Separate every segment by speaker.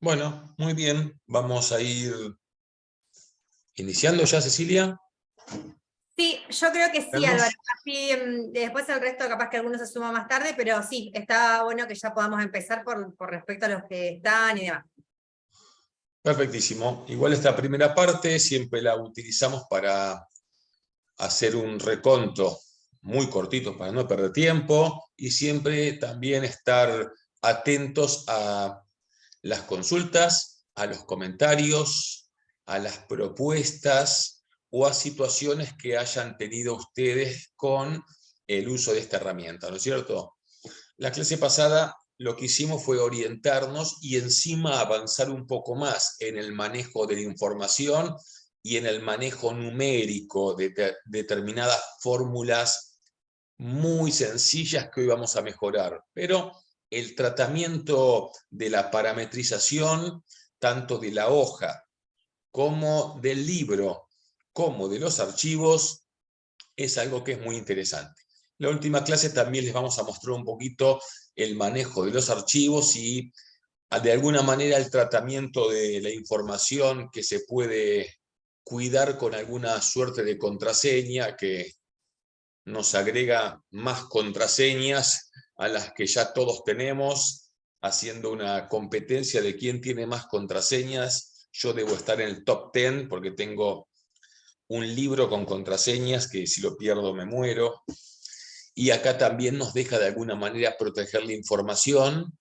Speaker 1: Bueno, muy bien. Vamos a ir iniciando ya, Cecilia.
Speaker 2: Sí, yo creo que sí,
Speaker 1: ¿Vemos?
Speaker 2: Álvaro. Así, después el resto capaz que algunos se suma más tarde, pero sí, está bueno que ya podamos empezar por respecto a los que están y demás.
Speaker 1: Perfectísimo. Igual esta primera parte siempre la utilizamos para hacer un reconto muy cortito para no perder tiempo y siempre también estar atentos a las consultas, a los comentarios, a las propuestas o a situaciones que hayan tenido ustedes con el uso de esta herramienta, ¿no es cierto? La clase pasada lo que hicimos fue orientarnos y encima avanzar un poco más en el manejo de la información y en el manejo numérico de determinadas fórmulas muy sencillas que hoy vamos a mejorar. Pero el tratamiento de la parametrización, tanto de la hoja como del libro, como de los archivos, es algo que es muy interesante. En la última clase también les vamos a mostrar un poquito el manejo de los archivos y de alguna manera el tratamiento de la información que se puede cuidar con alguna suerte de contraseña que nos agrega más contraseñas a las que ya todos tenemos, haciendo una competencia de quién tiene más contraseñas. Yo debo estar en el top 10 porque tengo un libro con contraseñas que si lo pierdo me muero. Y acá también nos deja de alguna manera proteger la información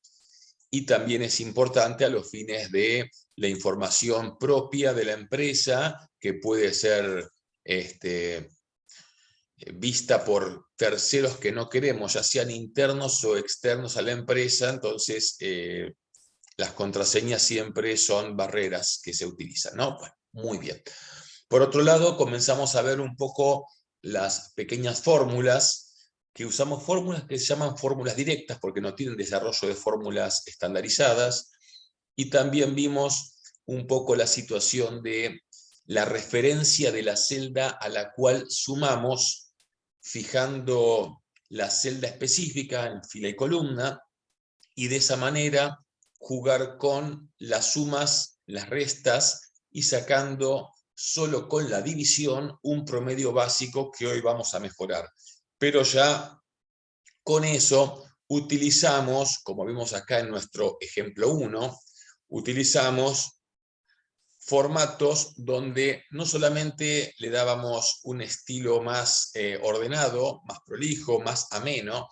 Speaker 1: y también es importante a los fines de la información propia de la empresa que puede ser vista por terceros que no queremos, ya sean internos o externos a la empresa. Entonces las contraseñas siempre son barreras que se utilizan, ¿no? Bueno, muy bien. Por otro lado, comenzamos a ver un poco las pequeñas fórmulas, que usamos fórmulas que se llaman fórmulas directas porque no tienen desarrollo de fórmulas estandarizadas, y también vimos un poco la situación de la referencia de la celda a la cual sumamos, fijando la celda específica en fila y columna, y de esa manera jugar con las sumas, las restas y sacando solo con la división un promedio básico que hoy vamos a mejorar. Pero ya con eso utilizamos, como vimos acá en nuestro ejemplo 1, utilizamos formatos donde no solamente le dábamos un estilo más ordenado, más prolijo, más ameno,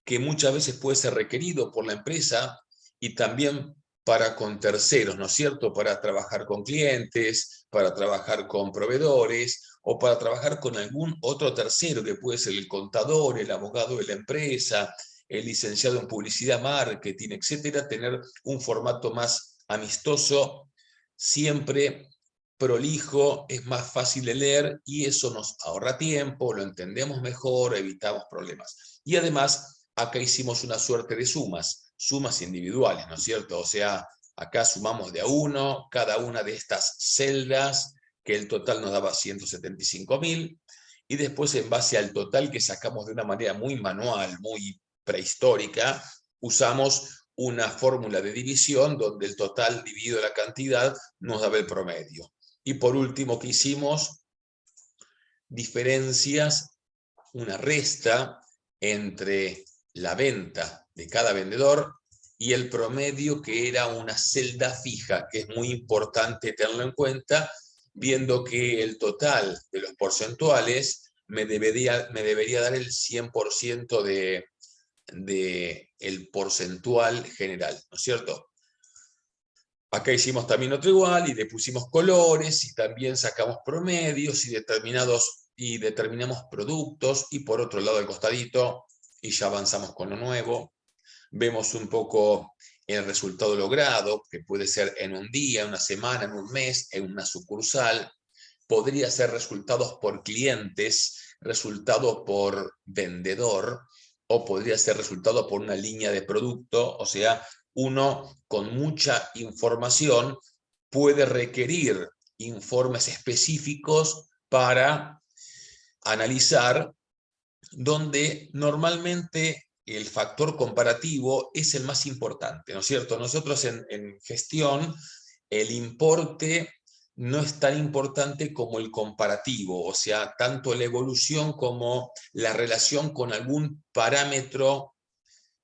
Speaker 1: que muchas veces puede ser requerido por la empresa y también para con terceros, ¿no es cierto? Para trabajar con clientes, para trabajar con proveedores o para trabajar con algún otro tercero que puede ser el contador, el abogado de la empresa, el licenciado en publicidad, marketing, etcétera. Tener un formato más amistoso, siempre prolijo, es más fácil de leer y eso nos ahorra tiempo, lo entendemos mejor, evitamos problemas. Y además, acá hicimos una suerte de sumas individuales, ¿no es cierto? O sea, acá sumamos de a uno cada una de estas celdas, que el total nos daba 175.000, y después en base al total que sacamos de una manera muy manual, muy prehistórica, usamos una fórmula de división donde el total dividido la cantidad nos daba el promedio. Y por último, ¿qué hicimos? Diferencias, una resta entre la venta de cada vendedor y el promedio, que era una celda fija, que es muy importante tenerlo en cuenta, viendo que el total de los porcentuales me debería dar el 100% de el porcentual general, ¿no es cierto? Acá hicimos también otro igual y le pusimos colores y también sacamos promedios y determinamos productos, y por otro lado el costadito, y ya avanzamos con lo nuevo, vemos un poco el resultado logrado, que puede ser en un día, en una semana, en un mes, en una sucursal, podría ser resultados por clientes, resultado por vendedor, o podría ser resultado por una línea de producto. O sea, uno con mucha información puede requerir informes específicos para analizar, donde normalmente el factor comparativo es el más importante, ¿no es cierto? Nosotros en gestión, el importe no es tan importante como el comparativo, o sea, tanto la evolución como la relación con algún parámetro.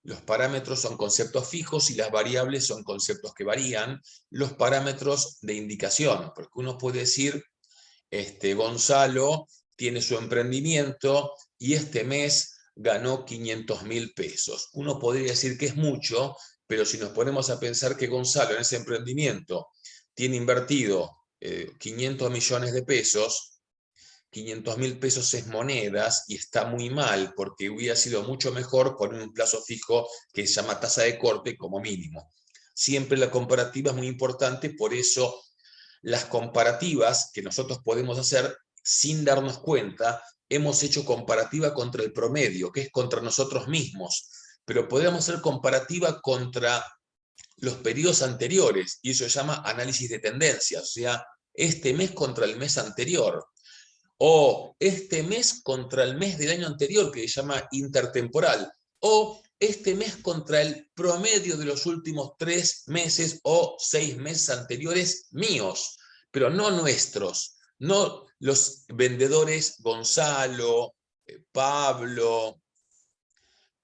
Speaker 1: Los parámetros son conceptos fijos y las variables son conceptos que varían. Los parámetros de indicación, porque uno puede decir, Gonzalo tiene su emprendimiento y este mes ganó 500.000 pesos. Uno podría decir que es mucho, pero si nos ponemos a pensar que Gonzalo en ese emprendimiento tiene invertido 500 millones de pesos, 500.000 pesos es monedas y está muy mal porque hubiera sido mucho mejor poner un plazo fijo que se llama tasa de corte como mínimo. Siempre la comparativa es muy importante, por eso las comparativas que nosotros podemos hacer sin darnos cuenta, hemos hecho comparativa contra el promedio, que es contra nosotros mismos, pero podemos hacer comparativa contra los periodos anteriores, y eso se llama análisis de tendencias, o sea, este mes contra el mes anterior, o este mes contra el mes del año anterior, que se llama intertemporal, o este mes contra el promedio de los últimos 3 meses o 6 meses anteriores míos, pero no nuestros, no los vendedores Gonzalo, Pablo,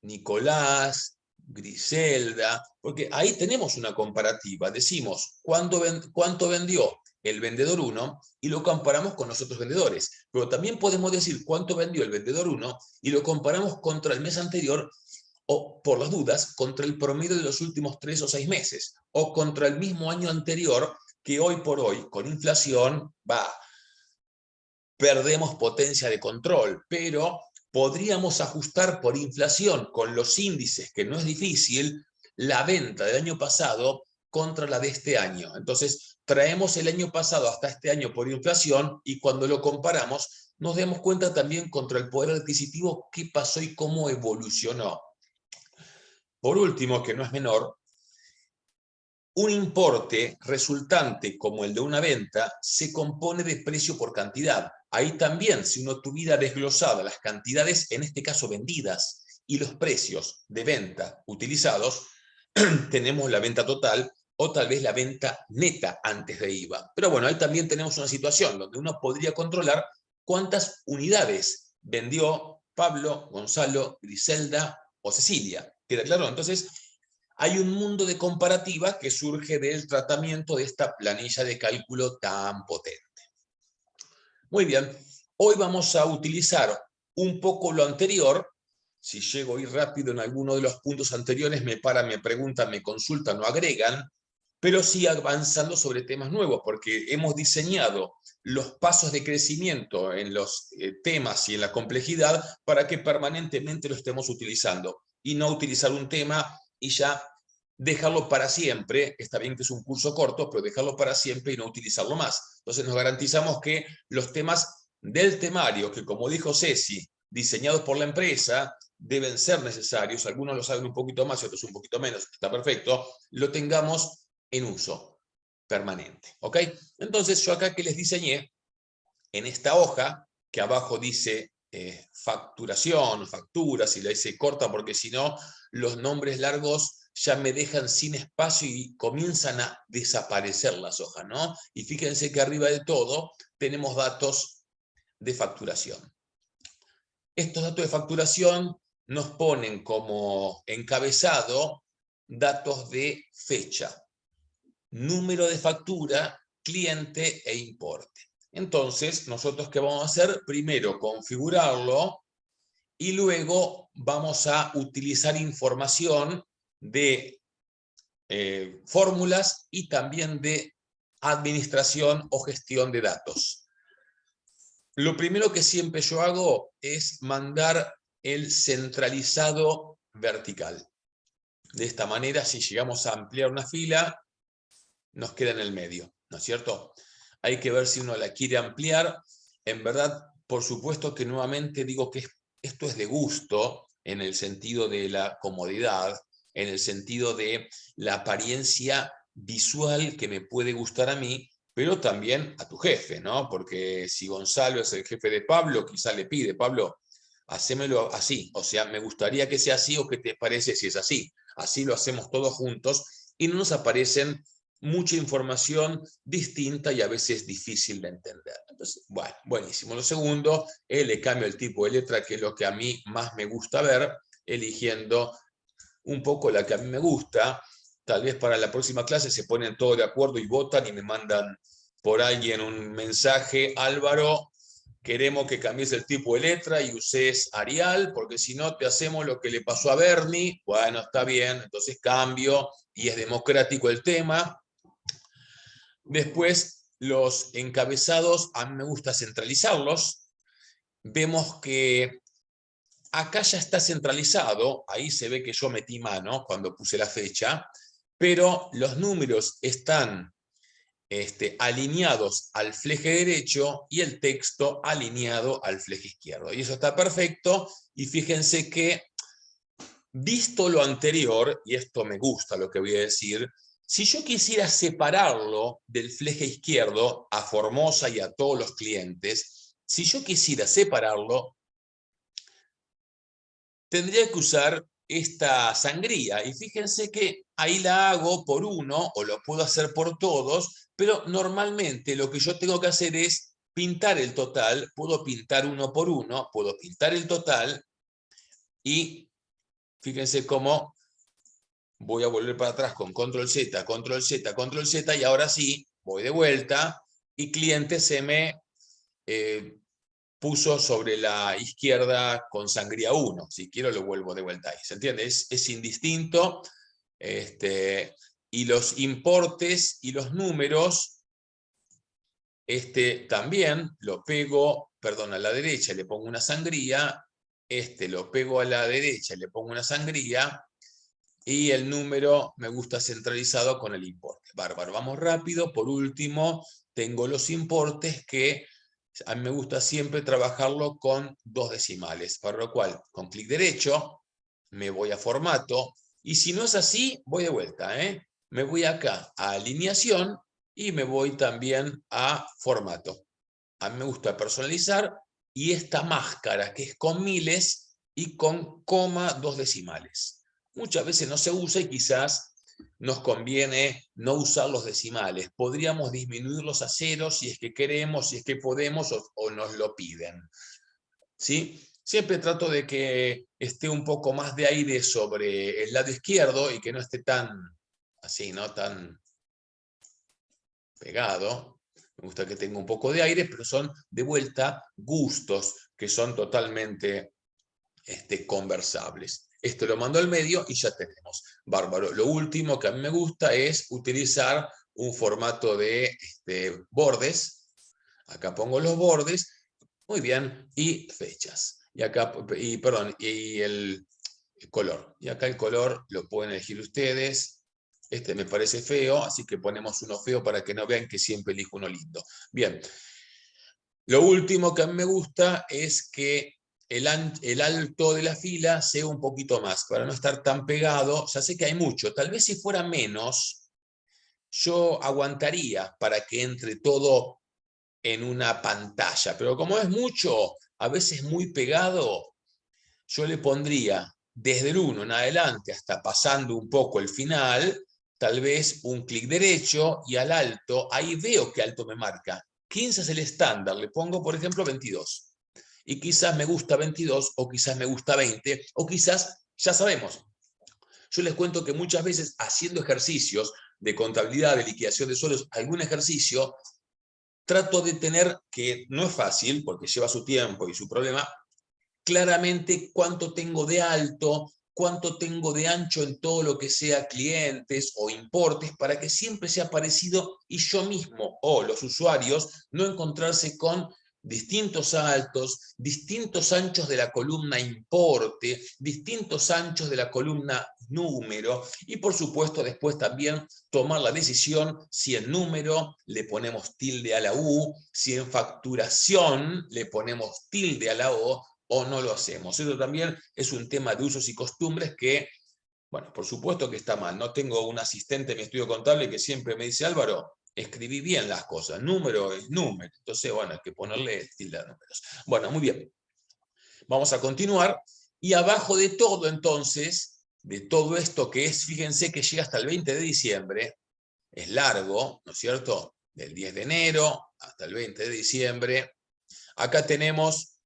Speaker 1: Nicolás, Griselda, porque ahí tenemos una comparativa. Decimos cuánto vendió el vendedor 1 y lo comparamos con los otros vendedores. Pero también podemos decir cuánto vendió el vendedor 1 y lo comparamos contra el mes anterior o, por las dudas, contra el promedio de los últimos 3 o 6 meses o contra el mismo año anterior que hoy por hoy, con inflación, perdemos potencia de control, pero podríamos ajustar por inflación con los índices, que no es difícil, la venta del año pasado contra la de este año. Entonces, traemos el año pasado hasta este año por inflación y cuando lo comparamos, nos damos cuenta también contra el poder adquisitivo qué pasó y cómo evolucionó. Por último, que no es menor, un importe resultante como el de una venta se compone de precio por cantidad. Ahí también, si uno tuviera desglosada las cantidades, en este caso vendidas, y los precios de venta utilizados, tenemos la venta total o tal vez la venta neta antes de IVA. Pero bueno, ahí también tenemos una situación donde uno podría controlar cuántas unidades vendió Pablo, Gonzalo, Griselda o Cecilia. ¿Queda claro? Entonces, hay un mundo de comparativa que surge del tratamiento de esta planilla de cálculo tan potente. Muy bien, hoy vamos a utilizar un poco lo anterior. Si llego a ir rápido en alguno de los puntos anteriores, me paran, me preguntan, me consultan o agregan, pero sí avanzando sobre temas nuevos, porque hemos diseñado los pasos de crecimiento en los temas y en la complejidad para que permanentemente lo estemos utilizando y no utilizar un tema y ya dejarlo para siempre. Está bien que es un curso corto, pero dejarlo para siempre y no utilizarlo más. Entonces nos garantizamos que los temas del temario, que como dijo Ceci, diseñados por la empresa, deben ser necesarios, algunos lo saben un poquito más y otros un poquito menos, está perfecto, lo tengamos en uso permanente, ¿ok? Entonces yo acá que les diseñé, en esta hoja, que abajo dice facturación, facturas, y la hice corta porque si no, los nombres largos ya me dejan sin espacio y comienzan a desaparecer las hojas, ¿no? Y fíjense que arriba de todo tenemos datos de facturación. Estos datos de facturación nos ponen como encabezado datos de fecha, número de factura, cliente e importe. Entonces, nosotros ¿qué vamos a hacer? Primero, configurarlo y luego vamos a utilizar información de fórmulas y también de administración o gestión de datos. Lo primero que siempre yo hago es mandar el centralizado vertical. De esta manera, si llegamos a ampliar una fila, nos queda en el medio, ¿no es cierto? Hay que ver si uno la quiere ampliar. En verdad, por supuesto que nuevamente digo que esto es de gusto, en el sentido de la comodidad, en el sentido de la apariencia visual que me puede gustar a mí, pero también a tu jefe, ¿no? Porque si Gonzalo es el jefe de Pablo, quizá le pide, Pablo, hacémelo así, o sea, me gustaría que sea así o qué te parece si es así. Así lo hacemos todos juntos y no nos aparecen mucha información distinta y a veces difícil de entender. Entonces, bueno, buenísimo. Lo segundo, le cambio el tipo de letra, que es lo que a mí más me gusta ver, eligiendo un poco la que a mí me gusta. Tal vez para la próxima clase se ponen todos de acuerdo y votan y me mandan por alguien un mensaje: Álvaro, queremos que cambies el tipo de letra y uses Arial, porque si no te hacemos lo que le pasó a Bernie. Bueno, está bien, entonces cambio y es democrático el tema. Después, los encabezados, a mí me gusta centralizarlos. Vemos que acá ya está centralizado, ahí se ve que yo metí mano cuando puse la fecha, pero los números están alineados al fleje derecho y el texto alineado al fleje izquierdo. Y eso está perfecto, y fíjense que, visto lo anterior, y esto me gusta lo que voy a decir, si yo quisiera separarlo del fleje izquierdo a Formosa y a todos los clientes, si yo quisiera separarlo, tendría que usar esta sangría. Y fíjense que ahí la hago por uno, o lo puedo hacer por todos, pero normalmente lo que yo tengo que hacer es pintar el total. Puedo pintar uno por uno, puedo pintar el total, y fíjense cómo voy a volver para atrás con control Z, control Z, control Z, y ahora sí, voy de vuelta, y cliente se me puso sobre la izquierda con sangría 1. Si quiero lo vuelvo de vuelta ahí. ¿Se entiende? Es indistinto. Y los importes y los números, también lo pego, perdón, a la derecha le pongo una sangría, lo pego a la derecha, le pongo una sangría, y el número me gusta centralizado con el importe. Bárbaro, vamos rápido. Por último, tengo los importes, que a mí me gusta siempre trabajarlo con 2 decimales, para lo cual con clic derecho me voy a formato, y si no es así, voy de vuelta. Me voy acá a alineación y me voy también a formato. A mí me gusta personalizar, y esta máscara que es con miles y con coma 2 decimales. Muchas veces no se usa y quizás nos conviene no usar los decimales. Podríamos disminuirlos a 0 si es que queremos, si es que podemos, o nos lo piden. ¿Sí? Siempre trato de que esté un poco más de aire sobre el lado izquierdo y que no esté tan así, ¿no? Tan pegado. Me gusta que tenga un poco de aire, pero son de vuelta gustos que son totalmente conversables. Esto lo mando al medio y ya tenemos. Bárbaro. Lo último que a mí me gusta es utilizar un formato de bordes. Acá pongo los bordes. Muy bien. Y fechas. Y acá, perdón, y el color. Y acá el color lo pueden elegir ustedes. Este me parece feo, así que ponemos uno feo para que no vean que siempre elijo uno lindo. Bien. Lo último que a mí me gusta es que el alto de la fila sea un poquito más, para no estar tan pegado. Ya sé que hay mucho, tal vez si fuera menos, yo aguantaría para que entre todo en una pantalla, pero como es mucho, a veces muy pegado, yo le pondría desde el 1 en adelante hasta pasando un poco el final, tal vez un clic derecho, y al alto, ahí veo que alto me marca. 15 es el estándar, le pongo por ejemplo 22. Y quizás me gusta 22, o quizás me gusta 20, o quizás, ya sabemos. Yo les cuento que muchas veces, haciendo ejercicios de contabilidad, de liquidación de sueldos, algún ejercicio, trato de tener, que no es fácil porque lleva su tiempo y su problema, claramente cuánto tengo de alto, cuánto tengo de ancho en todo lo que sea clientes o importes, para que siempre sea parecido y yo mismo o los usuarios no encontrarse con distintos altos, distintos anchos de la columna importe, distintos anchos de la columna número, y por supuesto después también tomar la decisión si en número le ponemos tilde a la U, si en facturación le ponemos tilde a la o no lo hacemos. Eso también es un tema de usos y costumbres que, bueno, por supuesto que está mal. No tengo un asistente en mi estudio contable que siempre me dice: Álvaro, escribí bien las cosas, número es número. Entonces, bueno, hay que ponerle tilde a números. Bueno, muy bien. Vamos a continuar. Y abajo de todo, entonces, de todo esto que es, fíjense que llega hasta el 20 de diciembre, es largo, ¿no es cierto? Del 10 de enero hasta el 20 de diciembre. Acá tenemos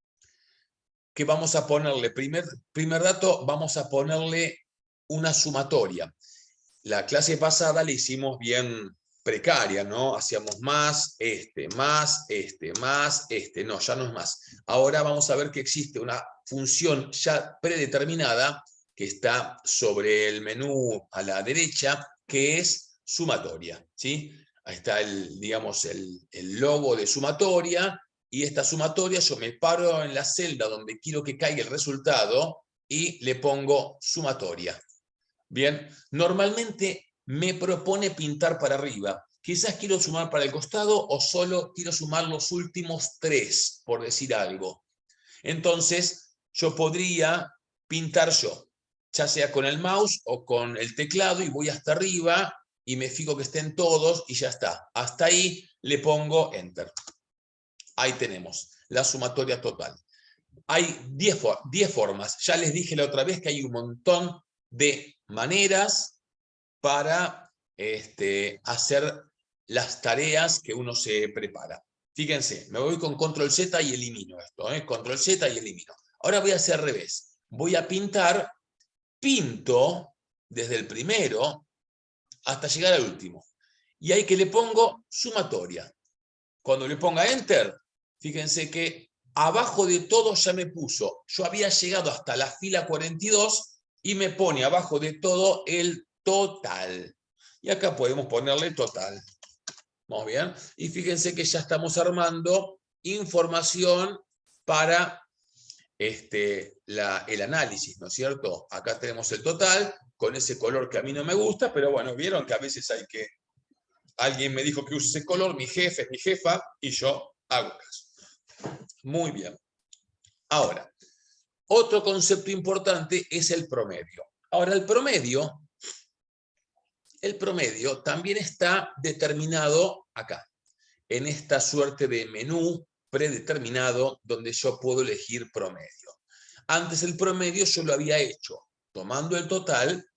Speaker 1: que vamos a ponerle, primer dato, vamos a ponerle una sumatoria. La clase pasada la hicimos bien precaria, ¿no? Hacíamos más, más, más, no, ya no es más. Ahora vamos a ver que existe una función ya predeterminada que está sobre el menú a la derecha, que es sumatoria, ¿sí? Ahí está digamos, el logo de sumatoria, y esta sumatoria yo me paro en la celda donde quiero que caiga el resultado y le pongo sumatoria. Bien, normalmente me propone pintar para arriba. Quizás quiero sumar para el costado o solo quiero sumar los últimos 3, por decir algo. Entonces, yo podría pintar yo, ya sea con el mouse o con el teclado, y voy hasta arriba y me fijo que estén todos y ya está. Hasta ahí le pongo Enter. Ahí tenemos la sumatoria total. Hay 10 formas. Ya les dije la otra vez que hay un montón de maneras para hacer las tareas que uno se prepara. Fíjense, me voy con Control Z y elimino esto. Control Z y elimino. Ahora voy a hacer al revés. Voy a pintar, pinto desde el primero hasta llegar al último. Y ahí que le pongo sumatoria. Cuando le ponga Enter, fíjense que abajo de todo ya me puso. Yo había llegado hasta la fila 42 y me pone abajo de todo el total. Y acá podemos ponerle total. ¿Vamos bien? Y fíjense que ya estamos armando información para el análisis, ¿no es cierto? Acá tenemos el total con ese color que a mí no me gusta, pero bueno, vieron que a veces hay que... Alguien me dijo que use ese color, mi jefe es mi jefa, y yo hago caso. Muy bien. Ahora, otro concepto importante es el promedio. Ahora, el promedio también está determinado acá, en esta suerte de menú predeterminado donde yo puedo elegir promedio. Antes el promedio yo lo había hecho tomando el total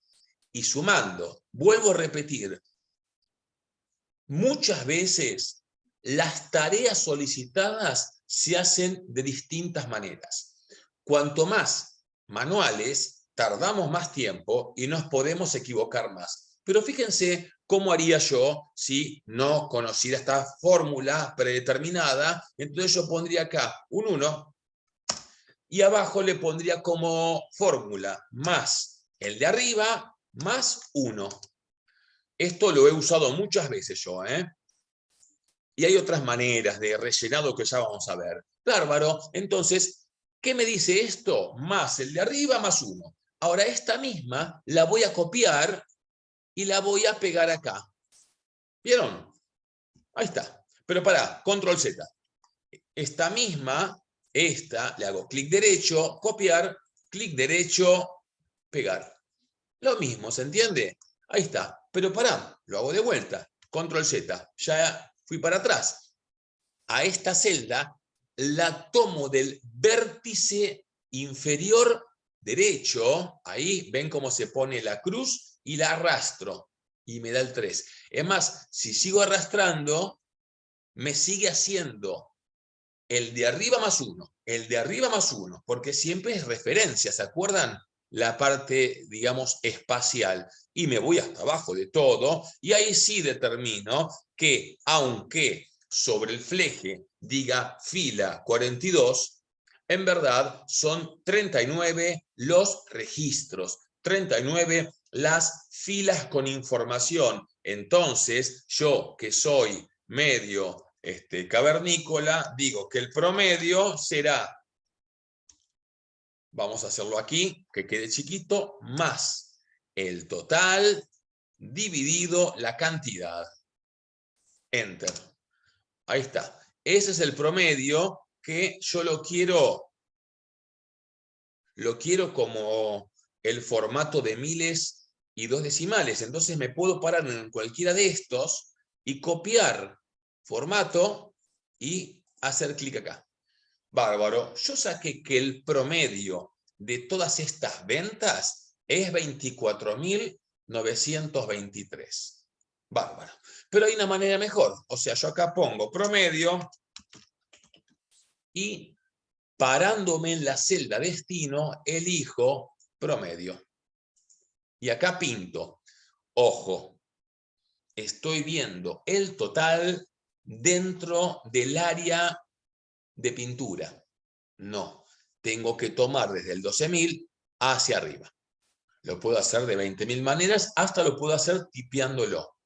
Speaker 1: y sumando. Vuelvo a repetir, muchas veces las tareas solicitadas se hacen de distintas maneras. Cuanto más manuales, tardamos más tiempo y nos podemos equivocar más. Pero fíjense cómo haría yo si no conociera esta fórmula predeterminada. Entonces yo pondría acá un 1 y abajo le pondría como fórmula más el de arriba más 1. Esto lo he usado muchas veces yo, Y hay otras maneras de rellenado que ya vamos a ver. Bárbaro. Entonces, ¿qué me dice esto? Más el de arriba más 1. Ahora esta misma la voy a copiar y la voy a pegar acá. ¿Vieron? Ahí está. Pero pará, Control Z. Esta misma, le hago clic derecho, copiar, clic derecho, pegar. Lo mismo, ¿se entiende? Ahí está. Pero pará, lo hago de vuelta. Control Z. Ya fui para atrás. A esta celda la tomo del vértice inferior derecho. Ahí ven cómo se pone la cruz y la arrastro. Y me da el 3. Es más, si sigo arrastrando, me sigue haciendo el de arriba más 1, el de arriba más 1, porque siempre es referencia, ¿se acuerdan? La parte, digamos, espacial. Y me voy hasta abajo de todo, y ahí sí determino que, aunque sobre el fleje diga fila 42, en verdad son 39 los registros, 39 las filas con información. Entonces, yo que soy medio cavernícola, digo que el promedio será, vamos a hacerlo aquí, que quede chiquito, más el total dividido la cantidad. Enter. Ahí está. Ese es el promedio que yo lo quiero como el formato de miles y 2 decimales. Entonces me puedo parar en cualquiera de estos y copiar formato y hacer clic acá. Bárbaro. Yo saqué que el promedio de todas estas ventas es 24.923. Bárbaro. Pero hay una manera mejor. O sea, yo acá pongo promedio y parándome en la celda destino, elijo promedio. Y acá pinto. Ojo, estoy viendo el total dentro del área de pintura. No, tengo que tomar desde el 12.000 hacia arriba. Lo puedo hacer de 20.000 maneras, hasta lo puedo hacer tipeándolo.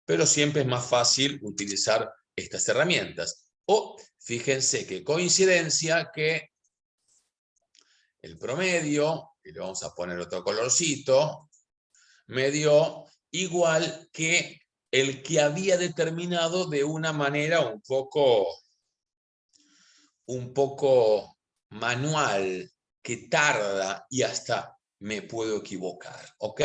Speaker 1: Pero siempre es más fácil utilizar estas herramientas. O fíjense qué coincidencia que el promedio, y le vamos a poner otro colorcito, me dio igual que el que había determinado de una manera un poco manual, que tarda y hasta me puedo equivocar, ¿ok?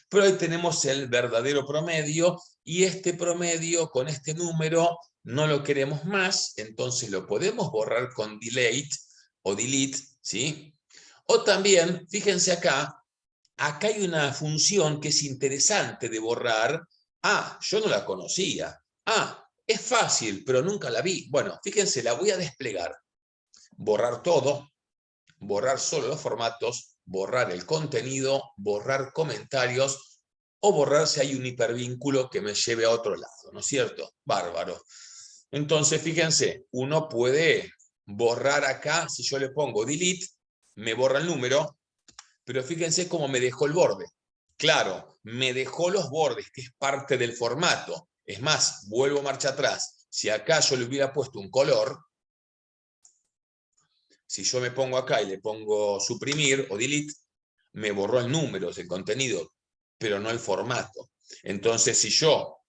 Speaker 1: Pero ahí tenemos el verdadero promedio, y este promedio con este número no lo queremos más, entonces lo podemos borrar con delete o delete, ¿sí? O también, fíjense acá hay una función que es interesante de borrar. Ah, yo no la conocía. Ah, es fácil, pero nunca la vi. Bueno, fíjense, la voy a desplegar. Borrar todo, borrar solo los formatos, borrar el contenido, borrar comentarios, o borrar si hay un hipervínculo que me lleve a otro lado, ¿no es cierto? Bárbaro. Entonces, fíjense, uno puede borrar acá, si yo le pongo delete, me borra el número, pero fíjense cómo me dejó el borde. Claro, me dejó los bordes, que es parte del formato. Es más, vuelvo marcha atrás. Si acá yo le hubiera puesto un color, si yo me pongo acá y le pongo suprimir o delete, me borró el número, el contenido, pero no el formato. Entonces, si yo,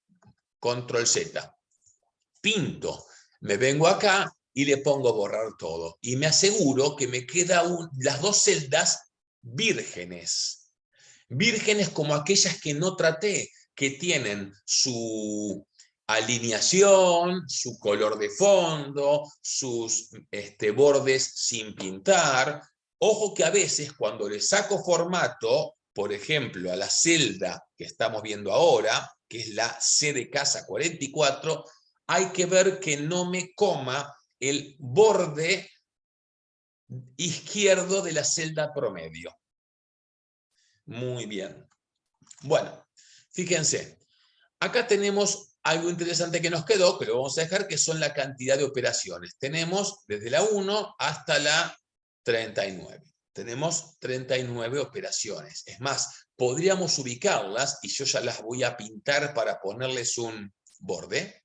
Speaker 1: control Z, pinto, me vengo acá y le pongo borrar todo. Y me aseguro que me quedan las dos celdas vírgenes. Vírgenes como aquellas que no traté, que tienen su alineación, su color de fondo, sus bordes sin pintar. Ojo que a veces cuando le saco formato, por ejemplo, a la celda que estamos viendo ahora, que es la C de casa 44, hay que ver que no me coma el borde izquierdo de la celda promedio. Muy bien. Bueno, fíjense, acá tenemos algo interesante que nos quedó, que lo vamos a dejar, que son la cantidad de operaciones. Tenemos desde la 1 hasta la 39. Tenemos 39 operaciones. Es más, podríamos ubicarlas, y yo ya las voy a pintar para ponerles un borde,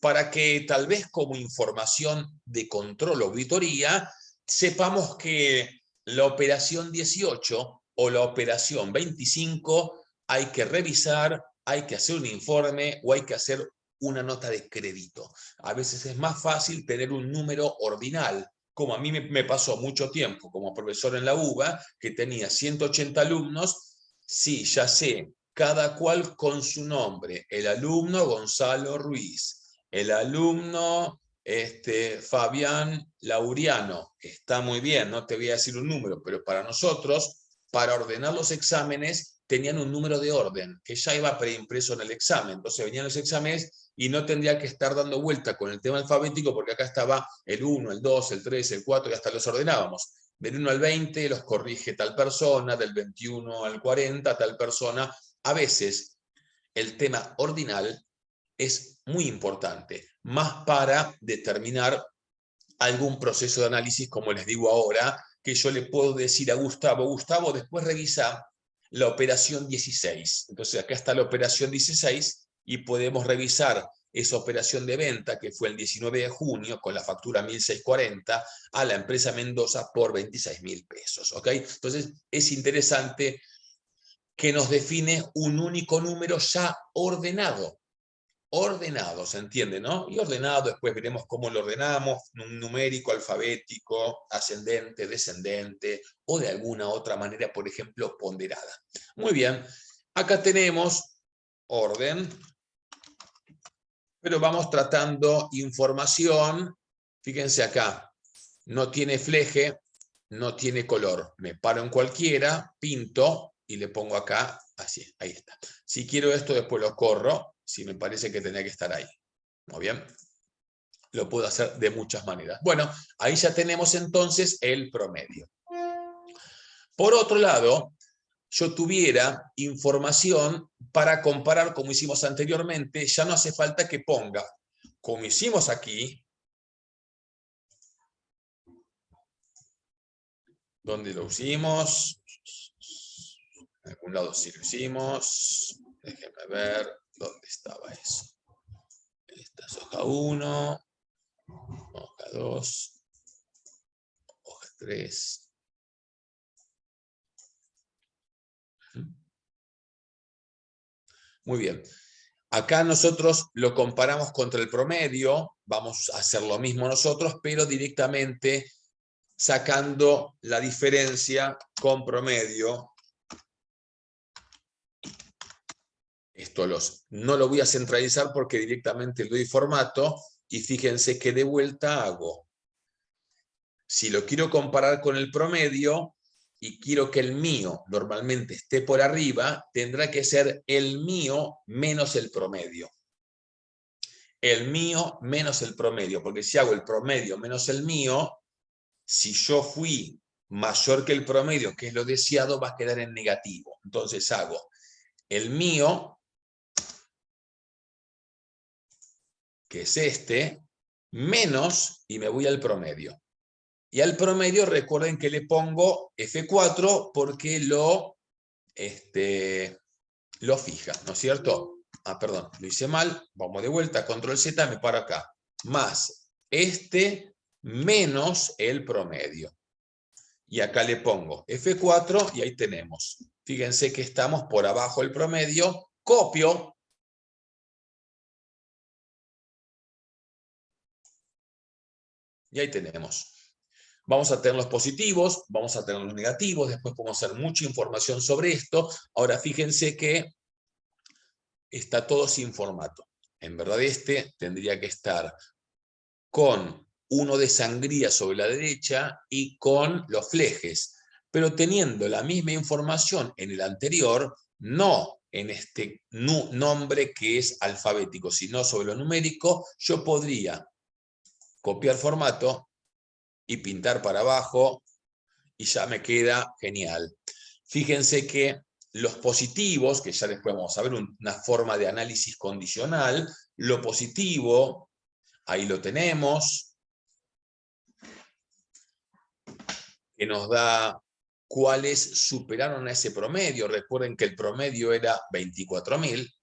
Speaker 1: para que tal vez como información de control o auditoría, sepamos que la operación 18 o la operación 25 hay que revisar, hay que hacer un informe o hay que hacer una nota de crédito. A veces es más fácil tener un número ordinal, como a mí me pasó mucho tiempo como profesor en la UBA, que tenía 180 alumnos. Sí, ya sé, cada cual con su nombre. El alumno Gonzalo Ruiz, el alumno Fabián Lauriano. Está muy bien, no te voy a decir un número, pero para nosotros, para ordenar los exámenes, tenían un número de orden, que ya iba preimpreso en el examen. Entonces venían los exámenes y no tendría que estar dando vuelta con el tema alfabético, porque acá estaba el 1, el 2, el 3, el 4, y hasta los ordenábamos. Del 1 al 20 los corrige tal persona, del 21 al 40 tal persona. A veces el tema ordinal es muy importante, más para determinar algún proceso de análisis, como les digo ahora, que yo le puedo decir a Gustavo, después revisa la operación 16. Entonces acá está la operación 16 y podemos revisar esa operación de venta que fue el 19 de junio con la factura 1.640 a la empresa Mendoza por 26.000 pesos. ¿Ok? Entonces es interesante que nos define un único número ya ordenado. Ordenado, ¿se entiende, no? Y ordenado, después veremos cómo lo ordenamos, numérico, alfabético, ascendente, descendente, o de alguna otra manera, por ejemplo, ponderada. Muy bien, acá tenemos orden, pero vamos tratando información. Fíjense acá, no tiene fleje, no tiene color. Me paro en cualquiera, pinto y le pongo acá, así, ahí está. Si quiero esto, después lo corro, si me parece que tenía que estar ahí. Muy bien. Lo puedo hacer de muchas maneras. Bueno, ahí ya tenemos entonces el promedio. Por otro lado, yo tuviera información para comparar como hicimos anteriormente, ya no hace falta que ponga, como hicimos aquí, ¿dónde lo hicimos? En algún lado sí lo hicimos. Déjenme ver dónde estaba eso. Esta es hoja 1, hoja 2, hoja 3. Muy bien. Acá nosotros lo comparamos contra el promedio, vamos a hacer lo mismo nosotros, pero directamente sacando la diferencia con promedio. Esto no lo voy a centralizar porque directamente le doy formato y fíjense que de vuelta hago. Si lo quiero comparar con el promedio y quiero que el mío normalmente esté por arriba, tendrá que ser el mío menos el promedio. El mío menos el promedio, porque si hago el promedio menos el mío, si yo fui mayor que el promedio, que es lo deseado, va a quedar en negativo. Entonces hago el mío, que es este, menos, y me voy al promedio. Y al promedio recuerden que le pongo F4 porque lo fija, ¿no es cierto? Ah, perdón, lo hice mal. Vamos de vuelta, control Z, me paro acá. Más menos el promedio. Y acá le pongo F4 y ahí tenemos. Fíjense que estamos por abajo del promedio. Copio. Y ahí tenemos. Vamos a tener los positivos, vamos a tener los negativos, después podemos hacer mucha información sobre esto. Ahora fíjense que está todo sin formato. En verdad tendría que estar con uno de sangría sobre la derecha y con los flejes. Pero teniendo la misma información en el anterior, no en este nombre que es alfabético, sino sobre lo numérico, yo podría copiar formato y pintar para abajo y ya me queda genial. Fíjense que los positivos, que ya después vamos a ver una forma de análisis condicional, lo positivo, ahí lo tenemos, que nos da cuáles superaron a ese promedio. Recuerden que el promedio era 24.000,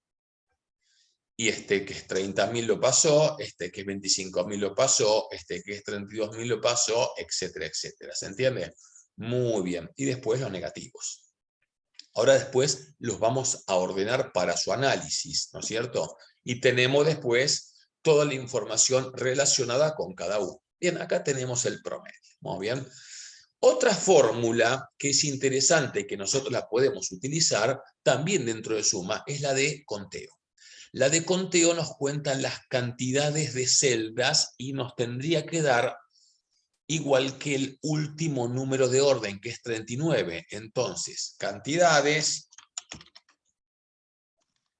Speaker 1: y este que es 30.000 lo pasó, este que es 25.000 lo pasó, este que es 32.000 lo pasó, etcétera, etcétera. ¿Se entiende? Muy bien. Y después los negativos. Ahora después los vamos a ordenar para su análisis, ¿no es cierto? Y tenemos después toda la información relacionada con cada uno. Bien, acá tenemos el promedio. Muy bien. Otra fórmula que es interesante, que nosotros la podemos utilizar también dentro de suma, es la de conteo. La de conteo nos cuenta las cantidades de celdas y nos tendría que dar igual que el último número de orden, que es 39. Entonces, cantidades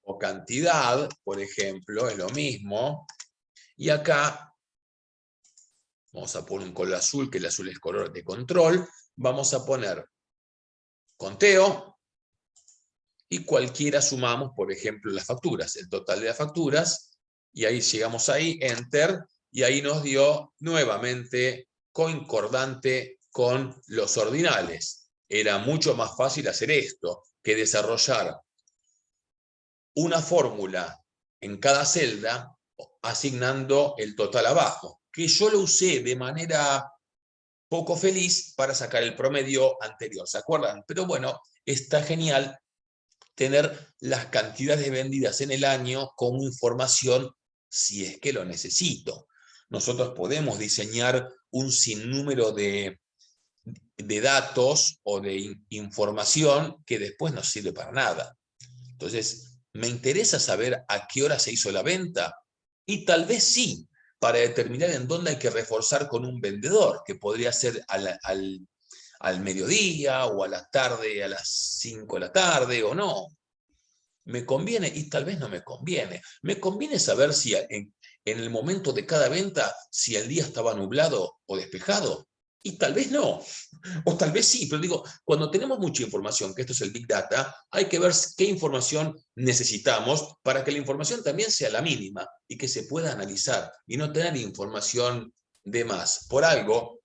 Speaker 1: o cantidad, por ejemplo, es lo mismo. Y acá, vamos a poner un color azul, que el azul es color de control. Vamos a poner conteo. Y cualquiera sumamos, por ejemplo, las facturas, el total de las facturas, y ahí llegamos ahí, Enter, y ahí nos dio nuevamente concordante con los ordinales. Era mucho más fácil hacer esto que desarrollar una fórmula en cada celda asignando el total abajo, que yo lo usé de manera poco feliz para sacar el promedio anterior, ¿se acuerdan? Pero bueno, está genial tener las cantidades vendidas en el año como información si es que lo necesito. Nosotros podemos diseñar un sinnúmero de datos o de información que después no sirve para nada. Entonces, ¿me interesa saber a qué hora se hizo la venta? Y tal vez sí, para determinar en dónde hay que reforzar con un vendedor, que podría ser al mediodía o a la tarde, a las 5 de la tarde o no. ¿Me conviene? Y tal vez no me conviene. ¿Me conviene saber si en el momento de cada venta, si el día estaba nublado o despejado? Y tal vez no, o tal vez sí, pero digo, cuando tenemos mucha información, que esto es el Big Data, hay que ver qué información necesitamos para que la información también sea la mínima y que se pueda analizar y no tener información de más. Por algo,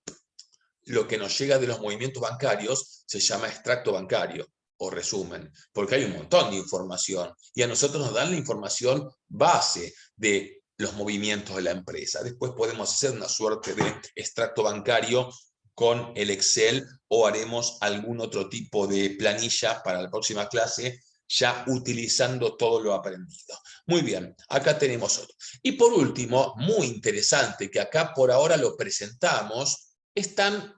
Speaker 1: lo que nos llega de los movimientos bancarios se llama extracto bancario o resumen, porque hay un montón de información y a nosotros nos dan la información base de los movimientos de la empresa. Después podemos hacer una suerte de extracto bancario con el Excel o haremos algún otro tipo de planilla para la próxima clase ya utilizando todo lo aprendido. Muy bien, acá tenemos otro. Y por último, muy interesante, que acá por ahora lo presentamos, están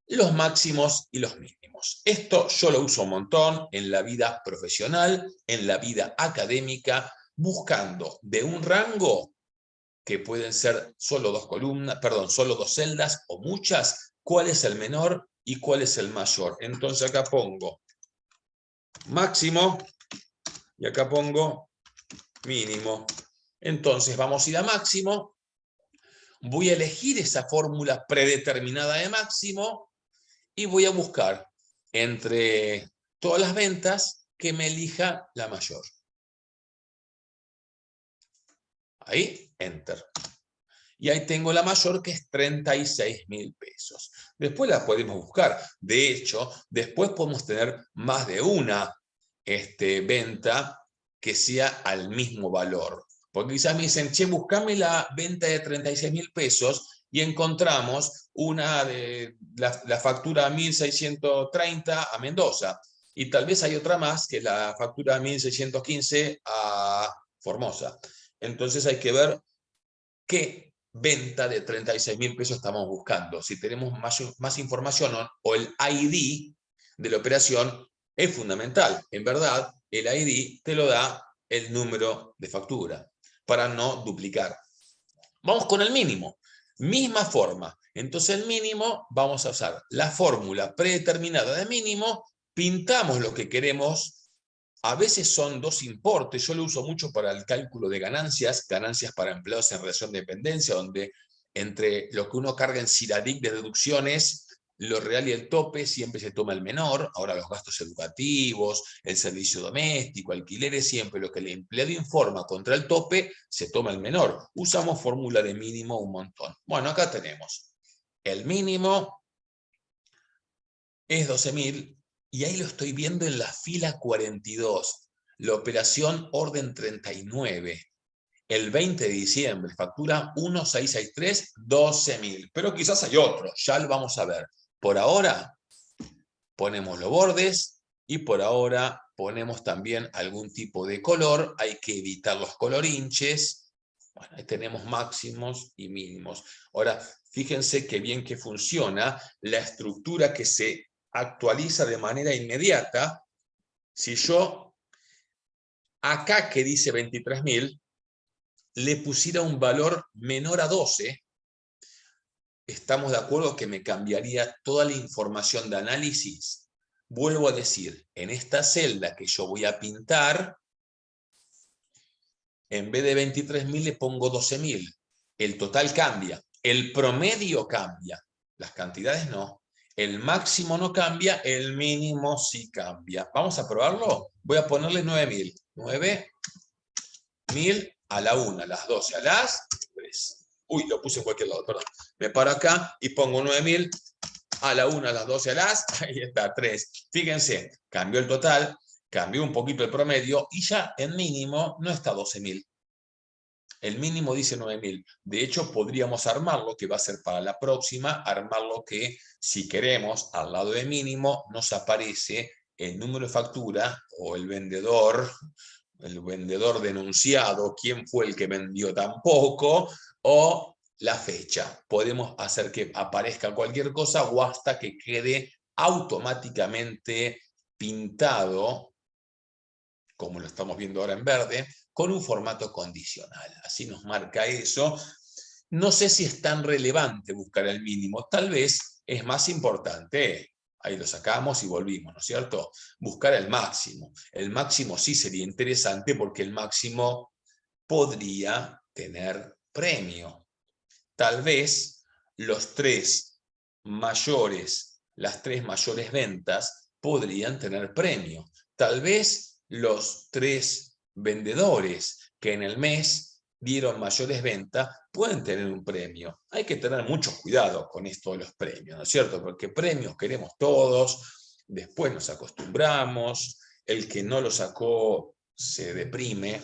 Speaker 1: los máximos y los mínimos. Esto yo lo uso un montón en la vida profesional, en la vida académica, buscando de un rango que pueden ser solo dos columnas, perdón, solo dos celdas o muchas, cuál es el menor y cuál es el mayor. Entonces acá pongo máximo y acá pongo mínimo. Entonces vamos a ir a máximo, voy a elegir esa fórmula predeterminada de máximo y voy a buscar entre todas las ventas que me elija la mayor. Ahí, enter. Y ahí tengo la mayor, que es 36.000 pesos. Después la podemos buscar. De hecho, después podemos tener más de una venta que sea al mismo valor. Porque quizás me dicen, che, buscame la venta de 36.000 pesos y encontramos una de la factura 1.630 a Mendoza. Y tal vez hay otra más que la factura 1.615 a Formosa. Entonces hay que ver qué venta de 36.000 pesos estamos buscando. Si tenemos más información o el ID de la operación es fundamental. En verdad, el ID te lo da el número de factura para no duplicar. Vamos con el mínimo. Misma forma. Entonces el mínimo, vamos a usar la fórmula predeterminada de mínimo, pintamos lo que queremos. A veces son dos importes, yo lo uso mucho para el cálculo de ganancias para empleados en relación de dependencia, donde entre lo que uno carga en CIRADIC de deducciones, lo real y el tope siempre se toma el menor. Ahora los gastos educativos, el servicio doméstico, alquileres, siempre lo que el empleado informa contra el tope se toma el menor. Usamos fórmula de mínimo un montón. Bueno, acá tenemos el mínimo es 12.000 y ahí lo estoy viendo en la fila 42, la operación orden 39. El 20 de diciembre, factura 1663, 12.000. Pero quizás hay otro, ya lo vamos a ver. Por ahora ponemos los bordes y por ahora ponemos también algún tipo de color. Hay que evitar los colorinches. Bueno, ahí tenemos máximos y mínimos. Ahora, fíjense qué bien que funciona la estructura que se actualiza de manera inmediata. Si yo acá que dice 23.000 le pusiera un valor menor a 12, estamos de acuerdo que me cambiaría toda la información de análisis. Vuelvo a decir, en esta celda que yo voy a pintar, en vez de 23.000 le pongo 12.000. El total cambia, el promedio cambia, las cantidades no. El máximo no cambia, el mínimo sí cambia. ¿Vamos a probarlo? Voy a ponerle 9.000. 9.000 a la 1, a las 12, a las 3. Uy, lo puse en cualquier lado, perdón. Me paro acá y pongo 9.000 a la 1, a las 12, a las... Ahí está, 3. Fíjense, cambió el total, cambió un poquito el promedio y ya en mínimo no está 12.000. El mínimo dice 9.000. De hecho, podríamos armarlo, que va a ser para la próxima, armarlo que si queremos, al lado de mínimo, nos aparece el número de factura o el vendedor denunciado, quién fue el que vendió tan poco, o la fecha. Podemos hacer que aparezca cualquier cosa o hasta que quede automáticamente pintado, como lo estamos viendo ahora en verde, con un formato condicional. Así nos marca eso. No sé si es tan relevante buscar el mínimo, tal vez es más importante, ahí lo sacamos y volvimos, ¿no es cierto? Buscar el máximo. El máximo sí sería interesante porque el máximo podría tener premio. Tal vez las tres mayores ventas podrían tener premio. Tal vez los 3 vendedores que en el mes dieron mayores ventas pueden tener un premio. Hay que tener mucho cuidado con esto de los premios, ¿no es cierto? Porque premios queremos todos, después nos acostumbramos, el que no lo sacó se deprime,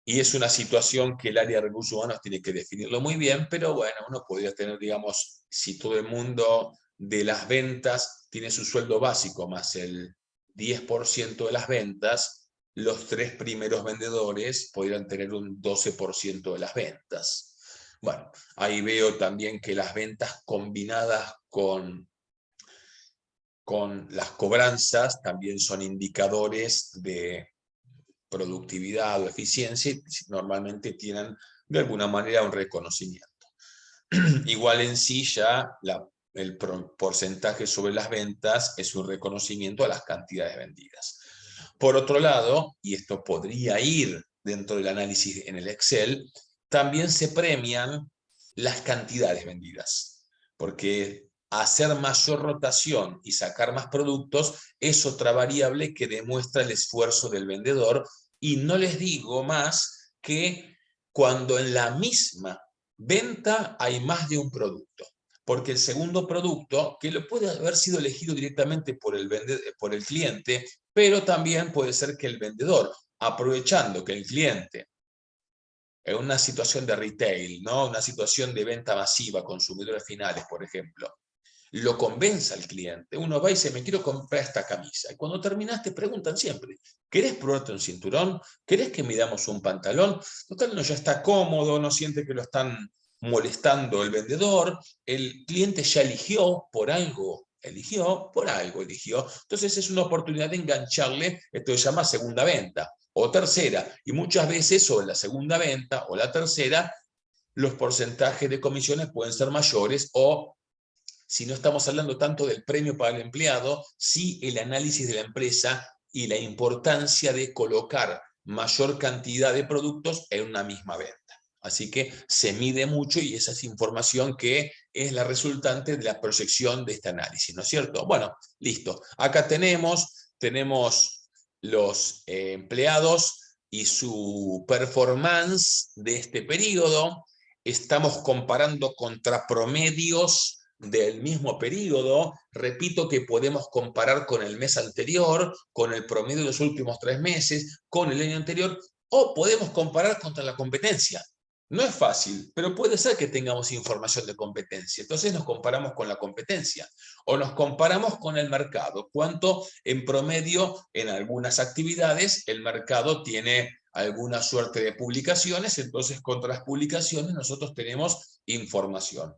Speaker 1: y es una situación que el área de recursos humanos tiene que definirlo muy bien, pero bueno, uno podría tener, digamos, si todo el mundo de las ventas tiene su sueldo básico más el 10% de las ventas, los 3 primeros vendedores podrían tener un 12% de las ventas. Bueno, ahí veo también que las ventas combinadas con las cobranzas también son indicadores de productividad o eficiencia, y normalmente tienen de alguna manera un reconocimiento. Igual en sí ya el porcentaje sobre las ventas es un reconocimiento a las cantidades vendidas. Por otro lado, y esto podría ir dentro del análisis en el Excel, también se premian las cantidades vendidas, porque hacer mayor rotación y sacar más productos es otra variable que demuestra el esfuerzo del vendedor. Y no les digo más que cuando en la misma venta hay más de un producto, porque el segundo producto, que lo puede haber sido elegido directamente por el cliente, pero también puede ser que el vendedor, aprovechando que el cliente en una situación de retail, ¿no? Una situación de venta masiva, consumidores finales, por ejemplo, lo convenza al cliente. Uno va y dice, me quiero comprar esta camisa. Y cuando terminaste, preguntan siempre, ¿querés probarte un cinturón? ¿Querés que midamos un pantalón? Total, uno ya está cómodo, no siente que lo están molestando el vendedor. El cliente ya eligió por algo. Eligió. Entonces es una oportunidad de engancharle, esto se llama segunda venta o tercera. Y muchas veces sobre la segunda venta o la tercera, los porcentajes de comisiones pueden ser mayores, o si no estamos hablando tanto del premio para el empleado, sí el análisis de la empresa y la importancia de colocar mayor cantidad de productos en una misma venta. Así que se mide mucho y esa es información que es la resultante de la proyección de este análisis, ¿no es cierto? Bueno, listo. Acá tenemos los empleados y su performance de este periodo. Estamos comparando contra promedios del mismo periodo. Repito que podemos comparar con el mes anterior, con el promedio de los últimos 3 meses, con el año anterior, o podemos comparar contra la competencia. No es fácil, pero puede ser que tengamos información de competencia. Entonces nos comparamos con la competencia o nos comparamos con el mercado. ¿Cuánto en promedio en algunas actividades el mercado tiene alguna suerte de publicaciones? Entonces contra las publicaciones nosotros tenemos información.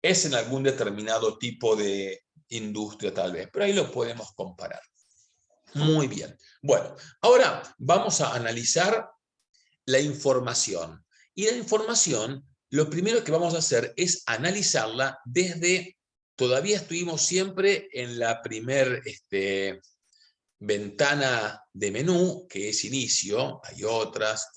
Speaker 1: Es en algún determinado tipo de industria tal vez, pero ahí lo podemos comparar. Muy bien. Bueno, ahora vamos a analizar la información. Y la información, lo primero que vamos a hacer es analizarla desde, todavía estuvimos siempre en la primer ventana de menú, que es inicio. Hay otras,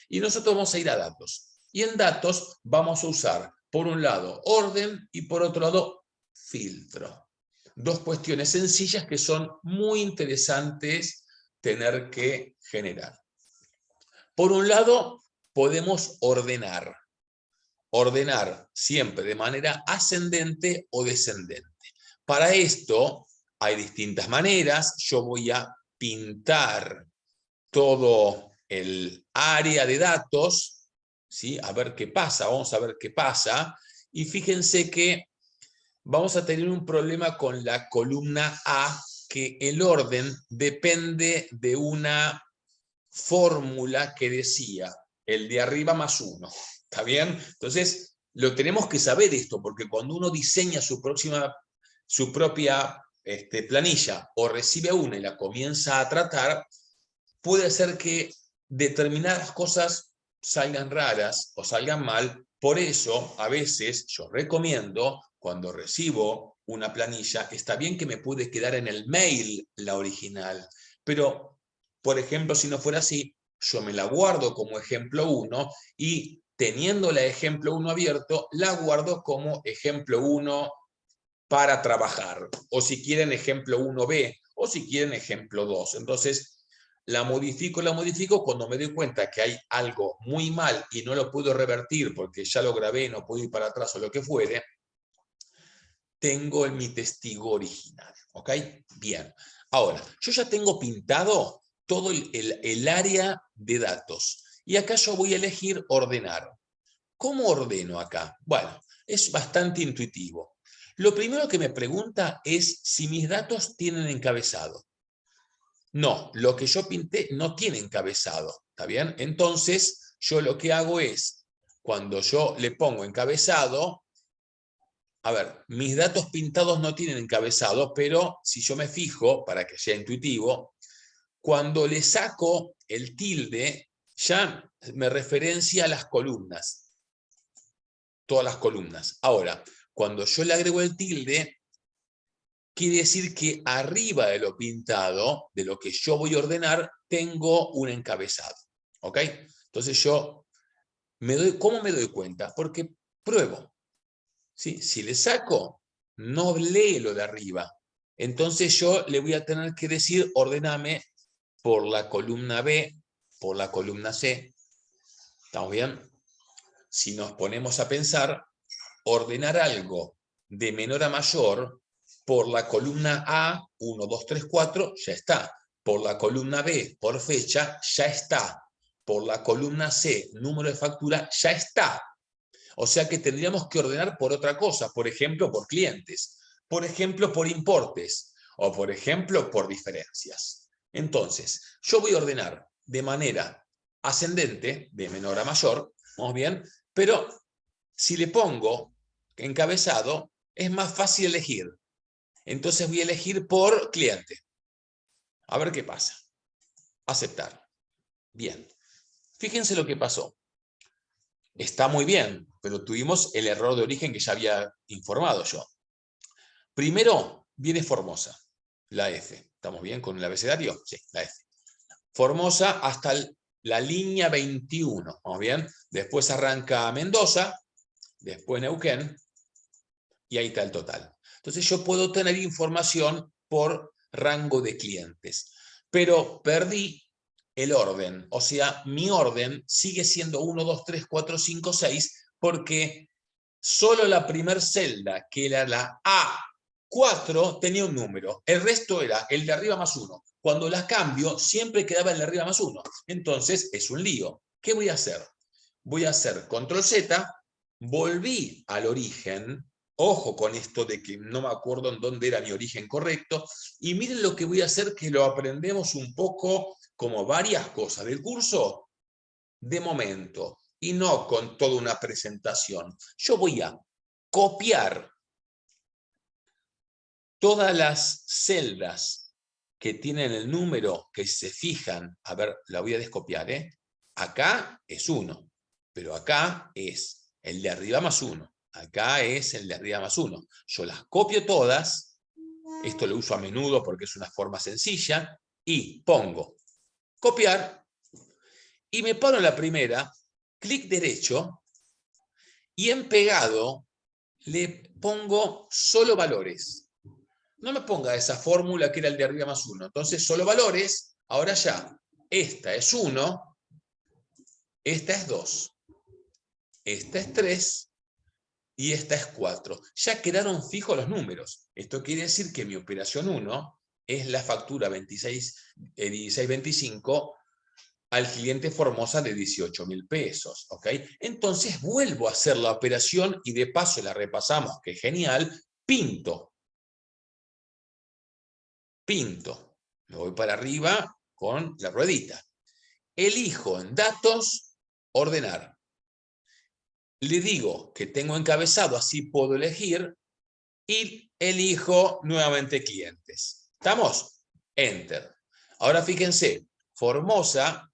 Speaker 1: y nosotros vamos a ir a datos. Y en datos vamos a usar, por un lado, orden y por otro lado, filtro. Dos cuestiones sencillas que son muy interesantes tener que generar. Por un lado, podemos ordenar. Ordenar siempre de manera ascendente o descendente. Para esto hay distintas maneras. Yo voy a pintar todo el área de datos, ¿sí? A ver qué pasa, vamos a ver qué pasa. Y fíjense que vamos a tener un problema con la columna A, que el orden depende de una fórmula que decía el de arriba más 1. ¿Está bien? Entonces, lo tenemos que saber esto, porque cuando uno diseña su propia planilla o recibe una y la comienza a tratar, puede hacer que determinadas cosas salgan raras o salgan mal. Por eso, a veces, yo recomiendo, cuando recibo una planilla, está bien que me puede quedar en el mail la original, pero, por ejemplo, si no fuera así, yo me la guardo como ejemplo 1 y teniendo la ejemplo 1 abierto, la guardo como ejemplo 1 para trabajar, o si quieren ejemplo 1B, o si quieren ejemplo 2. Entonces, la modifico cuando me doy cuenta que hay algo muy mal y no lo puedo revertir porque ya lo grabé, no puedo ir para atrás o lo que fuere, tengo mi testigo original, ¿ok? Bien. Ahora, yo ya tengo pintado todo el área de datos y acá yo voy a elegir ordenar. ¿Cómo ordeno acá? Bueno, es bastante intuitivo. Lo primero que me pregunta es si mis datos tienen encabezado. No, lo que yo pinté no tiene encabezado, ¿está bien? Entonces, yo lo que hago es, cuando yo le pongo encabezado, a ver, mis datos pintados no tienen encabezado, pero si yo me fijo, para que sea intuitivo, cuando le saco el tilde, ya me referencia a las columnas, todas las columnas. Ahora, cuando yo le agrego el tilde, quiere decir que arriba de lo pintado, de lo que yo voy a ordenar, tengo un encabezado. ¿Ok? Entonces yo, ¿cómo me doy cuenta? Porque pruebo. ¿Sí? Si le saco, no lee lo de arriba. Entonces yo le voy a tener que decir, ordéname por la columna B, por la columna C. ¿Estamos bien? Si nos ponemos a pensar, ordenar algo de menor a mayor, por la columna A, 1, 2, 3, 4, ya está. Por la columna B, por fecha, ya está. Por la columna C, número de factura, ya está. O sea que tendríamos que ordenar por otra cosa, por ejemplo, por clientes, por ejemplo, por importes, o por ejemplo, por diferencias. Entonces, yo voy a ordenar de manera ascendente, de menor a mayor, ¿vamos bien? Pero si le pongo encabezado, es más fácil elegir. Entonces voy a elegir por cliente. A ver qué pasa. Aceptar. Bien. Fíjense lo que pasó. Está muy bien, pero tuvimos el error de origen que ya había informado yo. Primero viene Formosa, la F. ¿Estamos bien con el abecedario? Sí, la F. Formosa hasta la línea 21. ¿Vamos bien? Después arranca Mendoza, después Neuquén, y ahí está el total. Entonces yo puedo tener información por rango de clientes, pero perdí el orden, o sea, mi orden sigue siendo 1, 2, 3, 4, 5, 6, porque solo la primer celda, que era la A4, tenía un número, el resto era el de arriba más 1. Cuando las cambio, siempre quedaba el de arriba más 1. Entonces, es un lío. ¿Qué voy a hacer? Voy a hacer control Z, volví al origen. Ojo con esto de que no me acuerdo en dónde era mi origen correcto. Y miren lo que voy a hacer, que lo aprendemos un poco como varias cosas del curso de momento y no con toda una presentación. Yo voy a copiar todas las celdas que tienen el número que se fijan. A ver, la voy a descopiar, ¿eh? Acá es 1, pero acá es el de arriba más 1. Acá es el de arriba más 1. Yo las copio todas, esto lo uso a menudo porque es una forma sencilla, y pongo copiar, y me paro en la primera, clic derecho, y en pegado le pongo solo valores. No me ponga esa fórmula que era el de arriba más 1. Entonces, solo valores, ahora ya, esta es 1, esta es 2, esta es 3, y esta es 4. Ya quedaron fijos los números. Esto quiere decir que mi operación 1 es la factura 1625 al cliente Formosa de 18.000 pesos. ¿Ok? Entonces vuelvo a hacer la operación y de paso la repasamos, que genial, pinto. Me voy para arriba con la ruedita. Elijo en datos, ordenar. Le digo que tengo encabezado, así puedo elegir, y elijo nuevamente clientes. ¿Estamos? Enter. Ahora fíjense, Formosa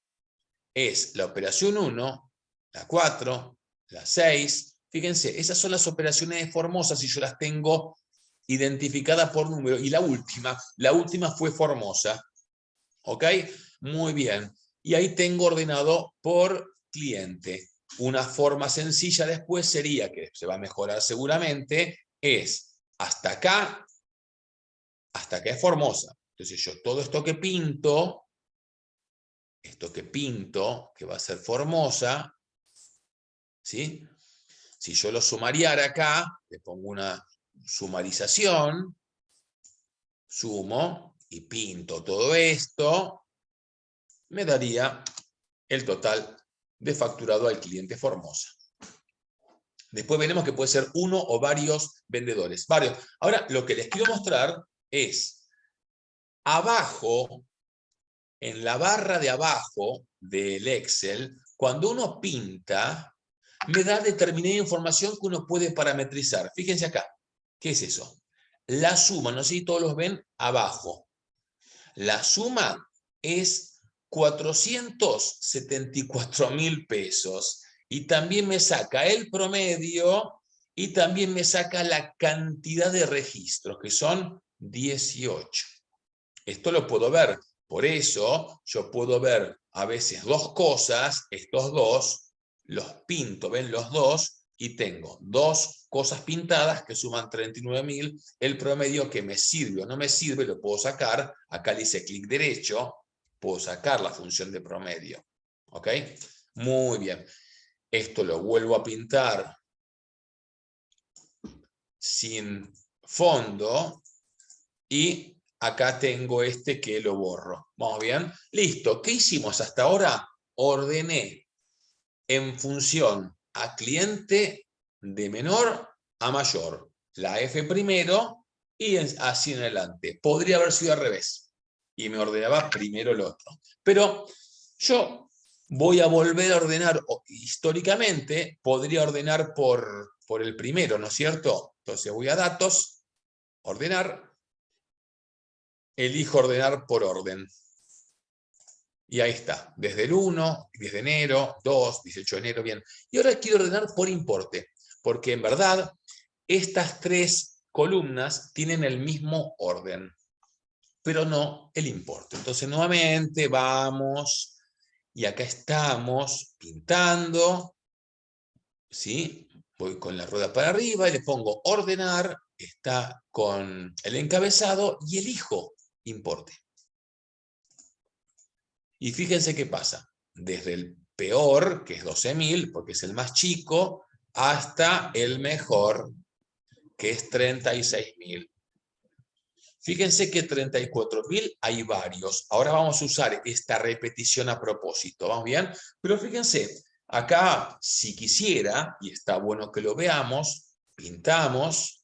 Speaker 1: es la operación 1, la 4, la 6. Fíjense, esas son las operaciones de Formosa si yo las tengo identificadas por número. Y la última fue Formosa. ¿Ok? Muy bien. Y ahí tengo ordenado por cliente. Una forma sencilla después sería, que se va a mejorar seguramente, es hasta acá es Formosa. Entonces yo todo esto que pinto, que va a ser Formosa, ¿sí? Si yo lo sumariara acá, le pongo una sumarización, sumo y pinto todo esto, me daría el total de facturado al cliente Formosa. Después veremos que puede ser uno o varios vendedores. Varios. Ahora, lo que les quiero mostrar es, abajo, en la barra de abajo del Excel, cuando uno pinta, me da determinada información que uno puede parametrizar. Fíjense acá. ¿Qué es eso? La suma, no sé si todos los ven, abajo. La suma es 474.000 pesos. Y también me saca el promedio y también me saca la cantidad de registros, que son 18. Esto lo puedo ver. Por eso yo puedo ver a veces dos cosas, estos dos, los pinto, ven los dos, y tengo dos cosas pintadas que suman 39.000, el promedio que me sirve o no me sirve lo puedo sacar, acá le hice clic derecho, puedo sacar la función de promedio, ¿ok? Muy bien, esto lo vuelvo a pintar sin fondo, y acá tengo este que lo borro. ¿Vamos bien? Listo. ¿Qué hicimos hasta ahora? Ordené en función a cliente de menor a mayor. La F primero y así en adelante. Podría haber sido al revés. Y me ordenaba primero el otro. Pero yo voy a volver a ordenar, históricamente, podría ordenar por el primero, ¿no es cierto? Entonces voy a datos, ordenar, elijo ordenar por orden. Y ahí está, desde el 1, 10 de enero, 2, 18 de enero, bien. Y ahora quiero ordenar por importe, porque en verdad estas tres columnas tienen el mismo orden, pero no el importe. Entonces nuevamente vamos, y acá estamos pintando, ¿sí? Voy con la rueda para arriba y le pongo ordenar, está con el encabezado y elijo importe. Y fíjense qué pasa. Desde el peor, que es 12.000, porque es el más chico, hasta el mejor, que es 36.000. Fíjense que 34.000 hay varios. Ahora vamos a usar esta repetición a propósito. ¿Vamos bien? Pero fíjense, acá, si quisiera, y está bueno que lo veamos, pintamos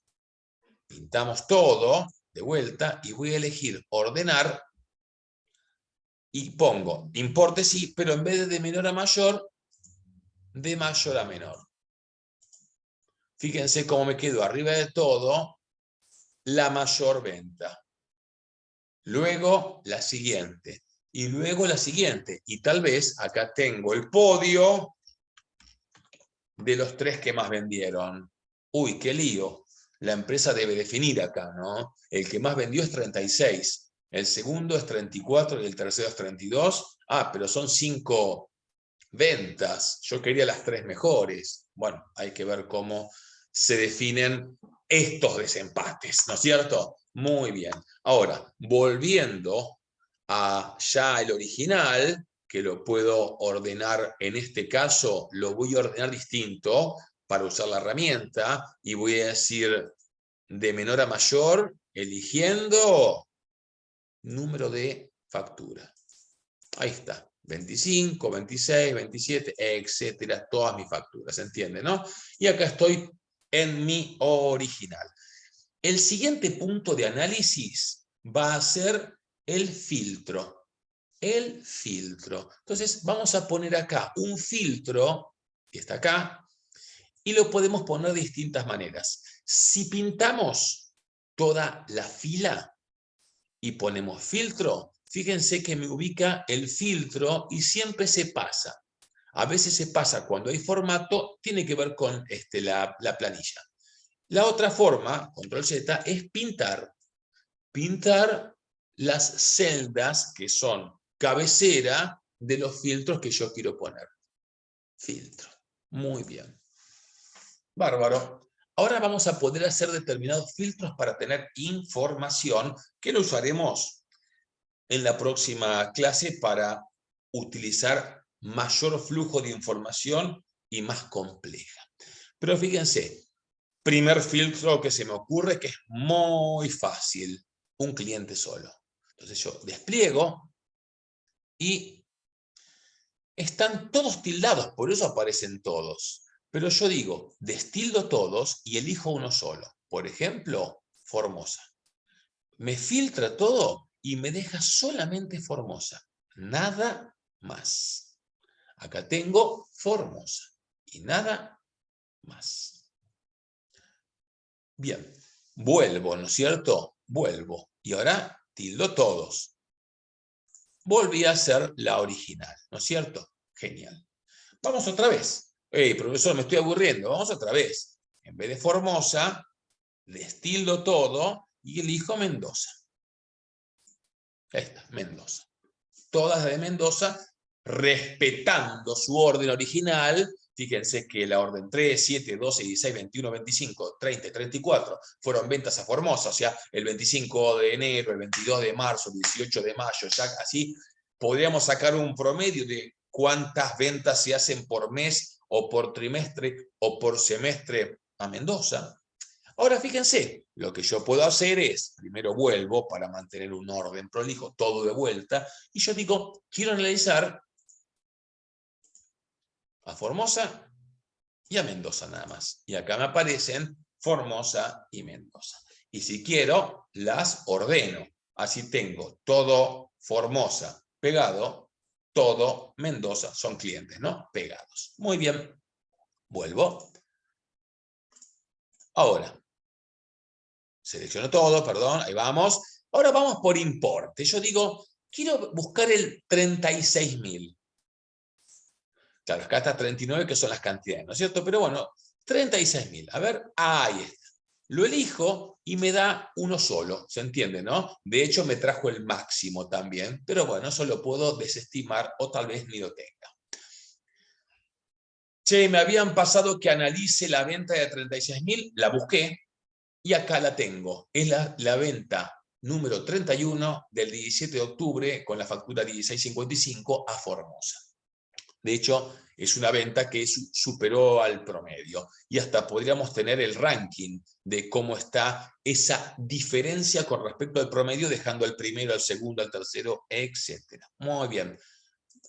Speaker 1: todo de vuelta y voy a elegir ordenar. Y pongo importe sí, pero en vez de menor a mayor, de mayor a menor. Fíjense cómo me quedo arriba de todo la mayor venta. Luego la siguiente. Y luego la siguiente. Y tal vez acá tengo el podio de los tres que más vendieron. Uy, qué lío. La empresa debe definir acá, ¿no? El que más vendió es 36. El segundo es 34 y el tercero es 32. Ah, pero son 5 ventas. Yo quería las 3 mejores. Bueno, hay que ver cómo se definen estos desempates, ¿no es cierto? Muy bien. Ahora, volviendo a ya el original, que lo puedo ordenar, en este caso lo voy a ordenar distinto para usar la herramienta, y voy a decir de menor a mayor, eligiendo número de factura. Ahí está. 25, 26, 27, etcétera, todas mis facturas, ¿se entiende, no? Y acá estoy en mi original. El siguiente punto de análisis va a ser el filtro. El filtro. Entonces vamos a poner acá un filtro, que está acá, y lo podemos poner de distintas maneras. Si pintamos toda la fila y ponemos filtro, fíjense que me ubica el filtro y siempre se pasa. A veces se pasa cuando hay formato, tiene que ver con la planilla. La otra forma, control Z, es pintar. Pintar las celdas que son cabecera de los filtros que yo quiero poner. Filtro. Muy bien. Bárbaro. Ahora vamos a poder hacer determinados filtros para tener información que lo usaremos en la próxima clase para utilizar mayor flujo de información y más compleja. Pero fíjense, primer filtro que se me ocurre que es muy fácil, un cliente solo. Entonces yo despliego y están todos tildados, por eso aparecen todos. Pero yo digo, destildo todos y elijo uno solo. Por ejemplo, Formosa. Me filtra todo y me deja solamente Formosa. Nada más. Acá tengo Formosa y nada más. Bien, vuelvo, ¿no es cierto? Vuelvo. Y ahora tildo todos. Volví a hacer la original, ¿no es cierto? Genial. Vamos otra vez. Profesor, me estoy aburriendo. Vamos otra vez. En vez de Formosa, destildo todo y elijo Mendoza. Ahí está, Mendoza. Todas de Mendoza, respetando su orden original. Fíjense que la orden 3, 7, 12, 16, 21, 25, 30 y 34 fueron ventas a Formosa, o sea, el 25 de enero, el 22 de marzo, el 18 de mayo, ya así podríamos sacar un promedio de cuántas ventas se hacen por mes o por trimestre o por semestre a Mendoza. Ahora fíjense, lo que yo puedo hacer es, primero vuelvo para mantener un orden prolijo, todo de vuelta, y yo digo, quiero analizar a Formosa y a Mendoza nada más. Y acá me aparecen Formosa y Mendoza. Y si quiero, las ordeno. Así tengo todo Formosa pegado, todo Mendoza, son clientes, ¿no? Pegados. Muy bien, vuelvo. Ahora, selecciono todo, perdón, ahí vamos. Ahora vamos por importe. Yo digo, quiero buscar el 36.000. Claro, acá está 39, que son las cantidades, ¿no es cierto? Pero bueno, 36.000. A ver, ahí está. Lo elijo y me da uno solo, ¿se entiende, no? De hecho, me trajo el máximo también, pero bueno, eso lo puedo desestimar o tal vez ni lo tenga. Che, me habían pasado que analice la venta de 36.000, la busqué y acá la tengo. Es la venta número 31 del 17 de octubre con la factura 1655 a Formosa. De hecho, es una venta que superó al promedio. Y hasta podríamos tener el ranking de cómo está esa diferencia con respecto al promedio, dejando al primero, al segundo, al tercero, etc. Muy bien.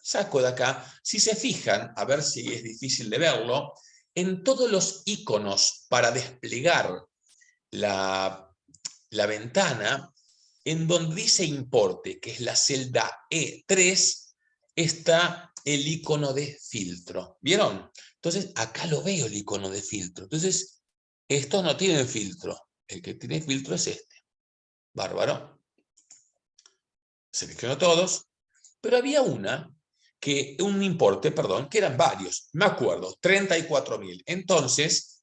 Speaker 1: Saco de acá. Si se fijan, a ver si es difícil de verlo, en todos los iconos para desplegar la ventana, en donde dice importe, que es la celda E3, está el icono de filtro. ¿Vieron? Entonces, acá lo veo el icono de filtro. Entonces, estos no tienen filtro. El que tiene filtro es este. Bárbaro. Selecciono todos. Pero había un importe, perdón, que eran varios. Me acuerdo, 34.000. Entonces,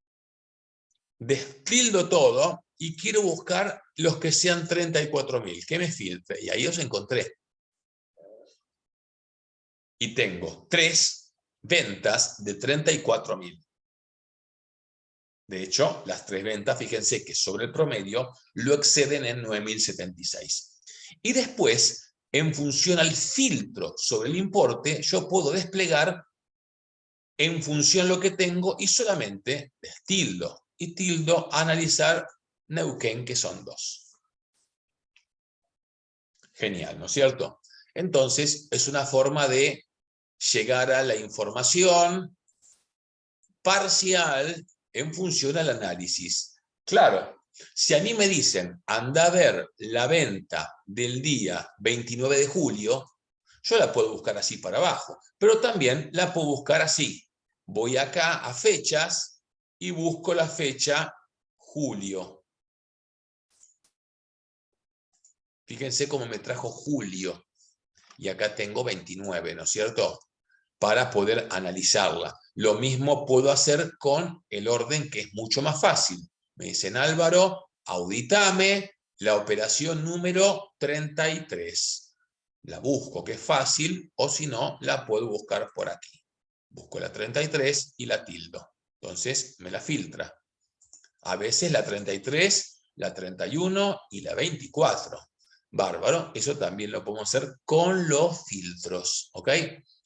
Speaker 1: destildo todo y quiero buscar los que sean 34.000, que me filtre. Y ahí los encontré. Y tengo 3 ventas de 34.000. De hecho, las 3 ventas, fíjense que sobre el promedio lo exceden en 9.076. Y después, en función al filtro sobre el importe, yo puedo desplegar en función lo que tengo y solamente destildo. Y tildo analizar Neuquén, que son 2. Genial, ¿no es cierto? Entonces, es una forma de llegar a la información parcial en función al análisis. Claro, si a mí me dicen, anda a ver la venta del día 29 de julio, yo la puedo buscar así para abajo, pero también la puedo buscar así. Voy acá a fechas y busco la fecha julio. Fíjense cómo me trajo julio. y acá tengo 29, ¿no es cierto? Para poder analizarla. Lo mismo puedo hacer con el orden, que es mucho más fácil. Me dicen, Álvaro, auditame la operación número 33. La busco, que es fácil, o si no, la puedo buscar por aquí. Busco la 33 y la tildo. Entonces me la filtra. A veces la 33, la 31 y la 24. Bárbaro, eso también lo podemos hacer con los filtros, ¿ok?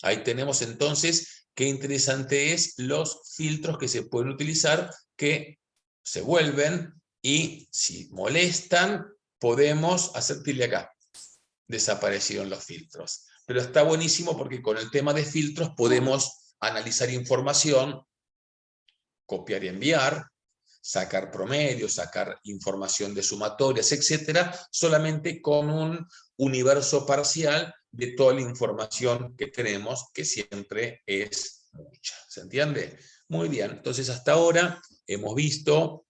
Speaker 1: Ahí tenemos entonces qué interesante es los filtros que se pueden utilizar, que se vuelven y si molestan, podemos hacer tilde acá. Desaparecieron los filtros. Pero está buenísimo porque con el tema de filtros podemos analizar información, copiar y enviar, sacar promedios, sacar información de sumatorias, etcétera, solamente con un universo parcial de toda la información que tenemos, que siempre es mucha. ¿Se entiende? Muy bien, entonces hasta ahora hemos visto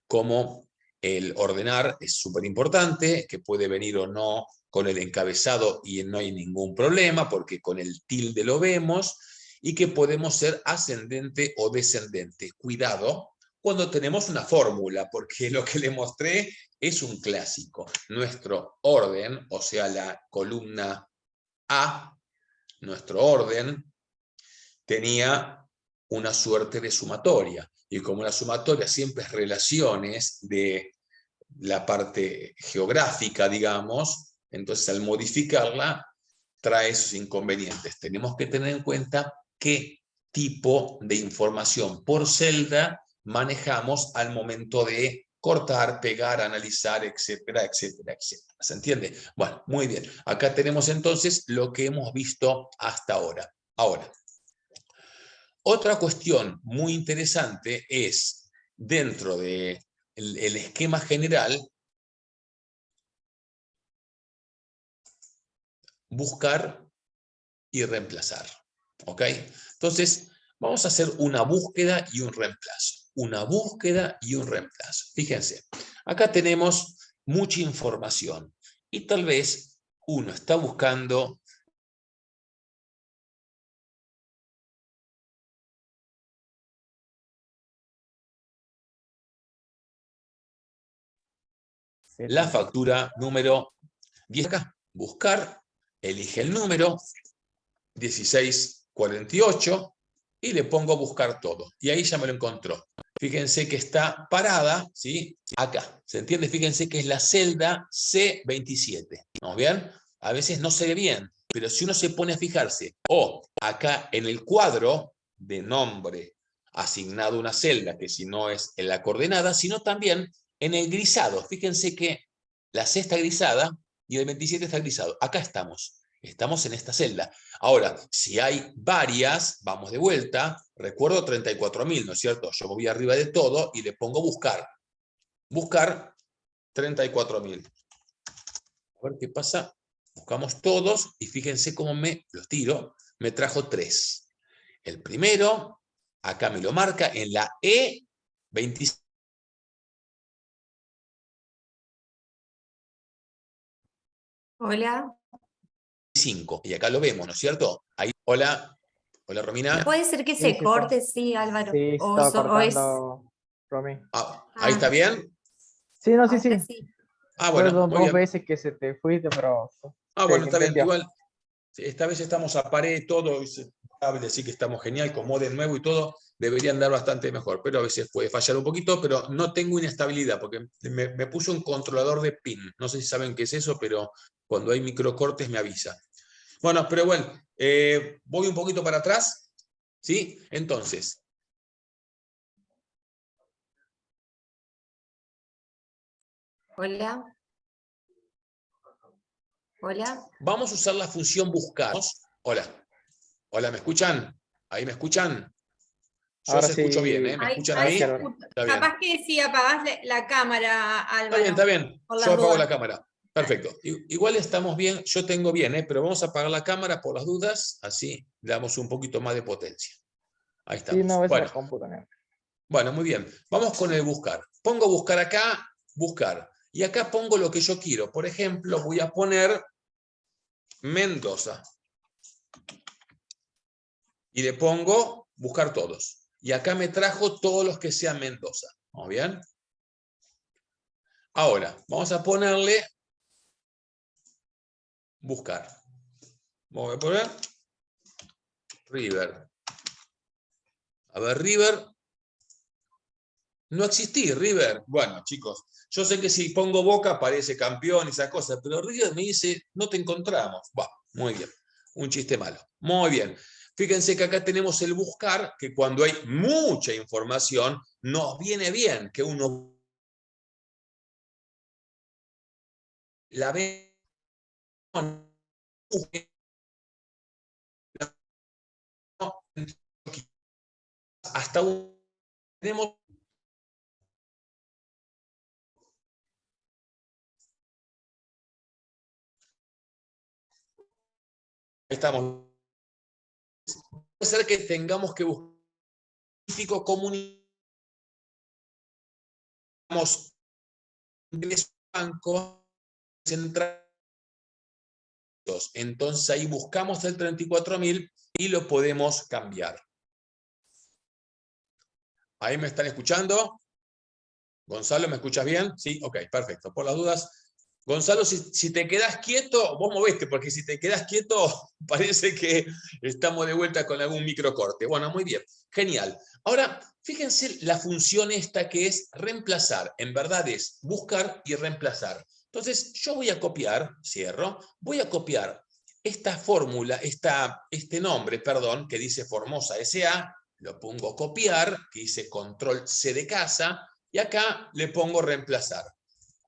Speaker 1: cómo el ordenar es súper importante, que puede venir o no con el encabezado y no hay ningún problema, porque con el tilde lo vemos, y que podemos ser ascendente o descendente. Cuidado cuando tenemos una fórmula, porque lo que le mostré es un clásico. Nuestro orden, o sea, la columna A, nuestro orden, tenía una suerte de sumatoria. Y como la sumatoria siempre es relaciones de la parte geográfica, digamos, entonces al modificarla trae esos inconvenientes. Tenemos que tener en cuenta qué tipo de información por celda manejamos al momento de cortar, pegar, analizar, etcétera, etcétera, etcétera. ¿Se entiende? Bueno, muy bien. Acá tenemos entonces lo que hemos visto hasta ahora. Ahora, otra cuestión muy interesante es, dentro del esquema general, buscar y reemplazar. ¿Ok? Entonces, vamos a hacer una búsqueda y un reemplazo. Una búsqueda y un reemplazo. Fíjense, acá tenemos mucha información y tal vez uno está buscando la factura número 10 acá. Buscar, elige el número 1648 y le pongo buscar todo. Y ahí ya me lo encontró. Fíjense que está parada, ¿sí? Acá. ¿Se entiende? Fíjense que es la celda C27. ¿No bien? A veces no se ve bien, pero si uno se pone a fijarse, o acá en el cuadro de nombre asignado una celda, que si no es en la coordenada, sino también en el grisado. Fíjense que la C está grisada y el 27 está grisado. Acá estamos. Estamos en esta celda. Ahora, si hay varias, vamos de vuelta. Recuerdo 34.000, ¿no es cierto? Yo me voy arriba de todo y le pongo buscar. Buscar 34.000. A ver qué pasa. Buscamos todos y fíjense cómo me los tiro. Me trajo 3. El primero, acá me lo marca en la E25.
Speaker 2: Hola.
Speaker 1: Y acá lo vemos, ¿no es cierto? Ahí, hola. Hola, Romina.
Speaker 2: Puede ser que
Speaker 3: Sí,
Speaker 2: se corte, sí, Álvaro.
Speaker 3: sí, se
Speaker 2: O,
Speaker 3: estaba
Speaker 2: o es.
Speaker 3: cortando, Romy.
Speaker 1: Ahí está bien.
Speaker 3: Sí, no, sí,
Speaker 2: Ahora
Speaker 3: sí.
Speaker 2: sí.
Speaker 3: Fue
Speaker 1: Bueno, muy
Speaker 3: dos
Speaker 1: bien.
Speaker 3: veces que se te fuiste, pero
Speaker 1: Bueno,
Speaker 3: se
Speaker 1: está bien.
Speaker 3: entendió.
Speaker 1: Igual, esta vez estamos a pared, todo, cabe decir que estamos genial, con modem nuevo y todo, debería andar bastante mejor, pero a veces puede fallar un poquito, pero no tengo inestabilidad, porque me puso un controlador de pin. No sé si saben qué es eso, pero cuando hay microcortes me avisa. Bueno, pero bueno, voy un poquito para atrás, ¿sí? Entonces,
Speaker 2: Hola. Hola.
Speaker 1: vamos a usar la función buscar. Hola, hola, ¿me escuchan? ¿Ahí me escuchan? Yo
Speaker 3: Ahora
Speaker 1: os escucho bien,
Speaker 3: sí,
Speaker 1: ¿eh? ¿Me
Speaker 2: Ahí,
Speaker 1: escuchan
Speaker 2: ahí
Speaker 1: ahí?
Speaker 2: se
Speaker 3: escucharon.
Speaker 2: escucha.
Speaker 1: Está bien.
Speaker 2: Capaz que sí apagás la cámara, Álvaro.
Speaker 1: Está bien.
Speaker 2: Por
Speaker 1: Yo
Speaker 2: las
Speaker 1: apago
Speaker 2: dudas.
Speaker 1: la cámara. Perfecto. Igual estamos bien, yo tengo bien, pero vamos a apagar la cámara por las dudas, así le damos un poquito más de potencia. Ahí
Speaker 3: Sí, no,
Speaker 1: estamos.
Speaker 3: es la computadora.
Speaker 1: Bueno, muy bien. Vamos con el buscar. Pongo buscar acá, buscar. Y acá pongo lo que yo quiero. Por ejemplo, voy a poner Mendoza. Y le pongo buscar todos. Y acá me trajo todos los que sean Mendoza. ¿Vamos bien? Ahora, vamos a ponerle buscar. Vamos a poner River. A ver, River. No existí, River. Bueno, chicos, yo sé que si pongo Boca aparece campeón y esa cosa, pero River me dice, no te encontramos. Bueno, muy bien. Un chiste malo. Muy bien. Fíjense que acá tenemos el buscar, que cuando hay mucha información, nos viene bien que uno la vea, hasta un tenemos estamos puede ser que tengamos que buscar típico comunicamos bancos centrales, entonces ahí buscamos el 34.000 y lo podemos cambiar. ¿Ahí me están escuchando? Gonzalo, ¿me escuchas bien? Sí, ok, perfecto. Por las dudas, Gonzalo, si te quedas quieto, vos moveste, porque si te quedas quieto, parece que estamos de vuelta con algún microcorte. Bueno, muy bien, genial. Ahora, fíjense la función esta que es reemplazar. En verdad es buscar y reemplazar. Entonces, yo voy a copiar, cierro, voy a copiar esta fórmula, este nombre, perdón, que dice Formosa S.A., lo pongo copiar, que dice control C de casa, y acá le pongo reemplazar.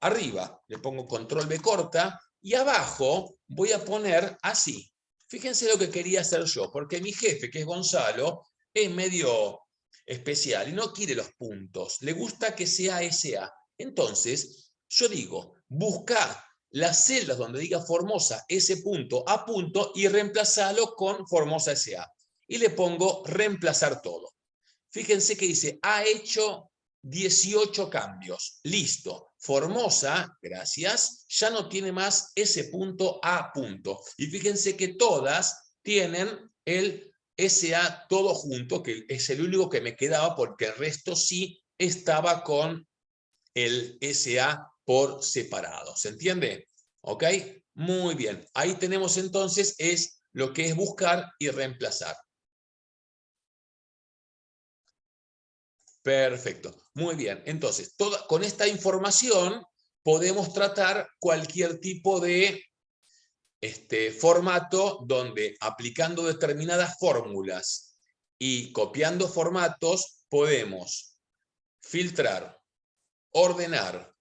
Speaker 1: Arriba le pongo control B corta y abajo voy a poner así. Fíjense lo que quería hacer yo, porque mi jefe, que es Gonzalo, es medio especial y no quiere los puntos. Le gusta que sea SA. Entonces, yo digo, busca las celdas donde diga Formosa S punto A punto y reemplazarlo con Formosa SA. Y le pongo reemplazar todo. Fíjense que dice, ha hecho 18 cambios. Listo. Formosa, gracias, ya no tiene más ese punto A punto. Y fíjense que todas tienen el SA todo junto, que es el único que me quedaba porque el resto sí estaba con el SA por separado. ¿Se entiende? ¿Ok? Muy bien. Ahí tenemos entonces es lo que es buscar y reemplazar. Perfecto, muy bien. Entonces, con esta información podemos tratar cualquier tipo de formato donde aplicando determinadas fórmulas y copiando formatos podemos filtrar, ordenar,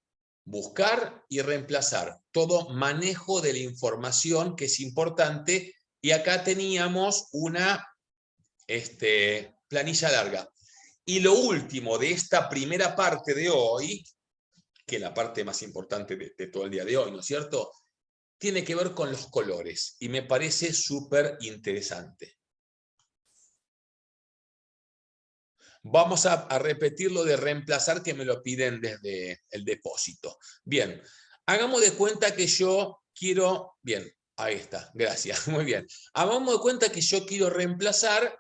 Speaker 1: buscar y reemplazar. Todo manejo de la información que es importante. Y acá teníamos una planilla larga. Y lo último de esta primera parte de hoy, que es la parte más importante de todo el día de hoy, ¿no es cierto? Tiene que ver con los colores y me parece súper interesante. Vamos a repetir lo de reemplazar que me lo piden desde el depósito. Bien, hagamos de cuenta que yo quiero... Bien, ahí está, gracias, muy bien. Hagamos de cuenta que yo quiero reemplazar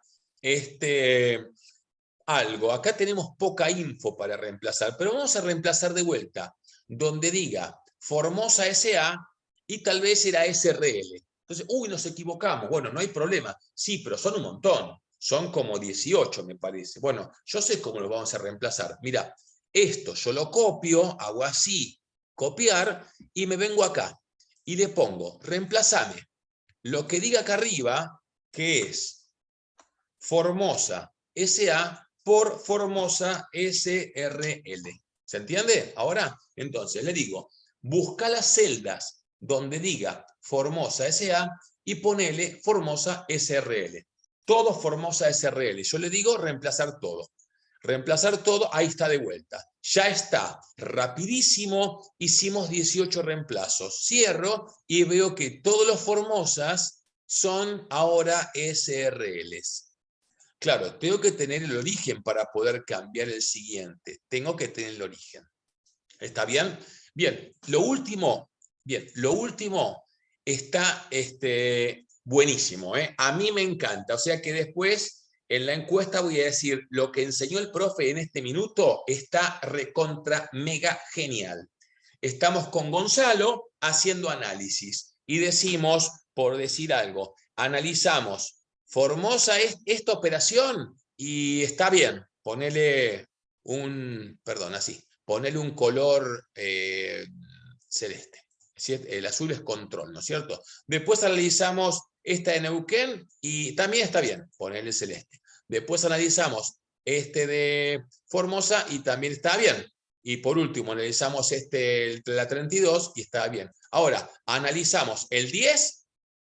Speaker 1: algo. Acá tenemos poca info para reemplazar, pero vamos a reemplazar de vuelta, donde diga Formosa S.A. y tal vez era SRL. Entonces, uy, nos equivocamos. Bueno, no hay problema. Sí, pero son un montón. Son como 18, me parece. Bueno, yo sé cómo lo vamos a reemplazar. Mira, esto yo lo copio, hago así, copiar, y me vengo acá. Y le pongo, reemplazame lo que diga acá arriba, que es Formosa S.A. por Formosa SRL. ¿Se entiende? Ahora, entonces, le digo, busca las celdas donde diga Formosa S.A. y ponele Formosa SRL. Todo Formosa SRL. Yo le digo reemplazar todo. Reemplazar todo, ahí está de vuelta. Ya está, rapidísimo, hicimos 18 reemplazos. Cierro y veo que todos los Formosas son ahora SRLs. Claro, tengo que tener el origen para poder cambiar el siguiente. Tengo que tener el origen. ¿Está bien? Bien, lo último está buenísimo, ¿eh? A mí me encanta, o sea que después en la encuesta voy a decir, lo que enseñó el profe en este minuto está recontra mega genial. Estamos con Gonzalo haciendo análisis y decimos, por decir algo, analizamos, Formosa es esta operación y está bien, ponele ponele un color celeste. El azul es control, ¿no es cierto? Después analizamos esta de Neuquén y también está bien, ponerle celeste. Después analizamos este de Formosa y también está bien. Y por último analizamos la 32 y está bien. Ahora, analizamos el 10,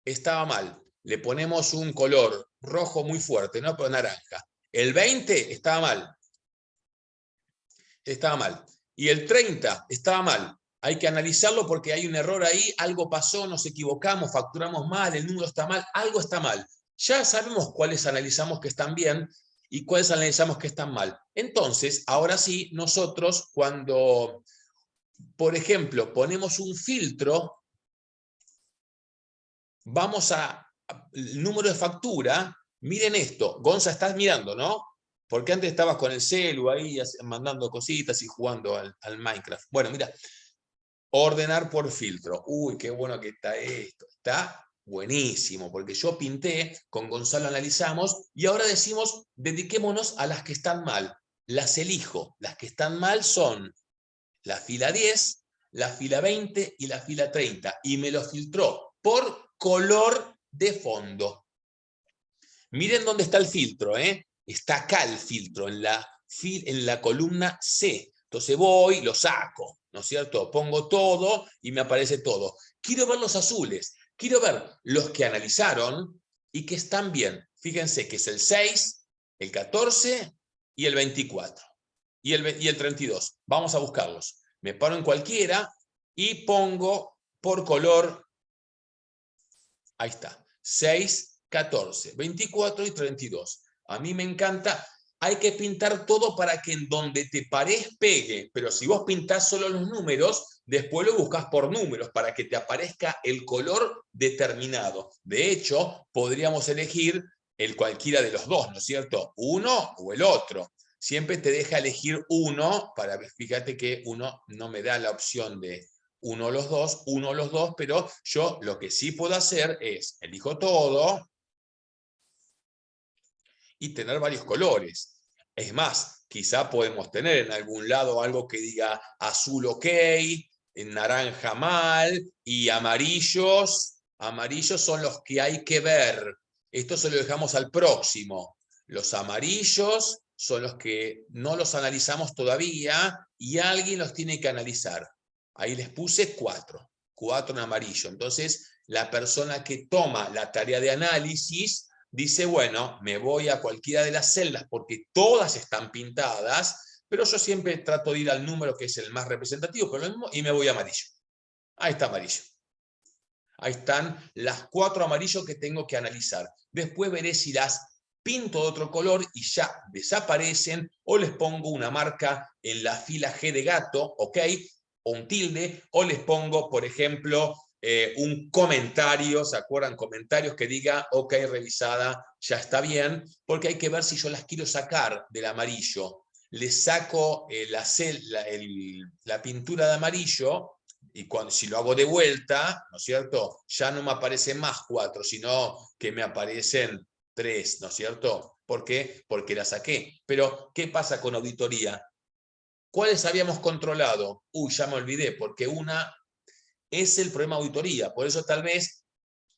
Speaker 1: estaba mal. Le ponemos un color rojo muy fuerte, ¿no? Pero naranja. El 20 estaba mal. Estaba mal. Y el 30 estaba mal. Hay que analizarlo porque hay un error ahí, algo pasó, nos equivocamos, facturamos mal, el número está mal, algo está mal. Ya sabemos cuáles analizamos que están bien y cuáles analizamos que están mal. Entonces, ahora sí, nosotros cuando, por ejemplo, ponemos un filtro, vamos el número de factura, miren esto, Gonza, estás mirando, ¿no? Porque antes estabas con el celu ahí mandando cositas y jugando al Minecraft. Bueno, mira. Ordenar por filtro. Uy, qué bueno que está esto. Está buenísimo, porque yo pinté, con Gonzalo analizamos, y ahora decimos, dediquémonos a las que están mal. Las elijo. Las que están mal son la fila 10, la fila 20 y la fila 30. Y me lo filtró por color de fondo. Miren dónde está el filtro, ¿eh? Está acá el filtro, en la columna C. Entonces voy, lo saco, ¿no es cierto? Pongo todo y me aparece todo. Quiero ver los azules, quiero ver los que analizaron y que están bien. Fíjense que es el 6, el 14 y el 24. Y el 32. Vamos a buscarlos. Me paro en cualquiera y pongo por color. Ahí está. 6, 14, 24 y 32. A mí me encanta. Hay que pintar todo para que en donde te pares pegue, pero si vos pintás solo los números, después lo buscas por números para que te aparezca el color determinado. De hecho, podríamos elegir el cualquiera de los dos, ¿no es cierto? Uno o el otro. Siempre te deja elegir uno, fíjate que uno no me da la opción de uno o los dos, pero yo lo que sí puedo hacer es, elijo todo, y tener varios colores. Es más, quizá podemos tener en algún lado algo que diga azul ok, naranja mal, y amarillos son los que hay que ver. Esto se lo dejamos al próximo. Los amarillos son los que no los analizamos todavía y alguien los tiene que analizar. Ahí les puse 4 en amarillo. Entonces, la persona que toma la tarea de análisis dice, bueno, me voy a cualquiera de las celdas porque todas están pintadas, pero yo siempre trato de ir al número que es el más representativo, pero lo mismo, y me voy a amarillo. Ahí está amarillo. Ahí están las 4 amarillos que tengo que analizar. Después veré si las pinto de otro color y ya desaparecen, o les pongo una marca en la fila G de gato, ¿ok? O un tilde, o les pongo, por ejemplo, un comentario, ¿se acuerdan? Comentarios que diga, ok, revisada, ya está bien, porque hay que ver si yo las quiero sacar del amarillo. Le saco la pintura de amarillo, y si lo hago de vuelta, ¿no es cierto? Ya no me aparecen más 4, sino que me aparecen 3, ¿no es cierto? ¿Por qué? Porque la saqué. Pero, ¿qué pasa con auditoría? ¿Cuáles habíamos controlado? Ya me olvidé, porque una es el problema de auditoría. Por eso tal vez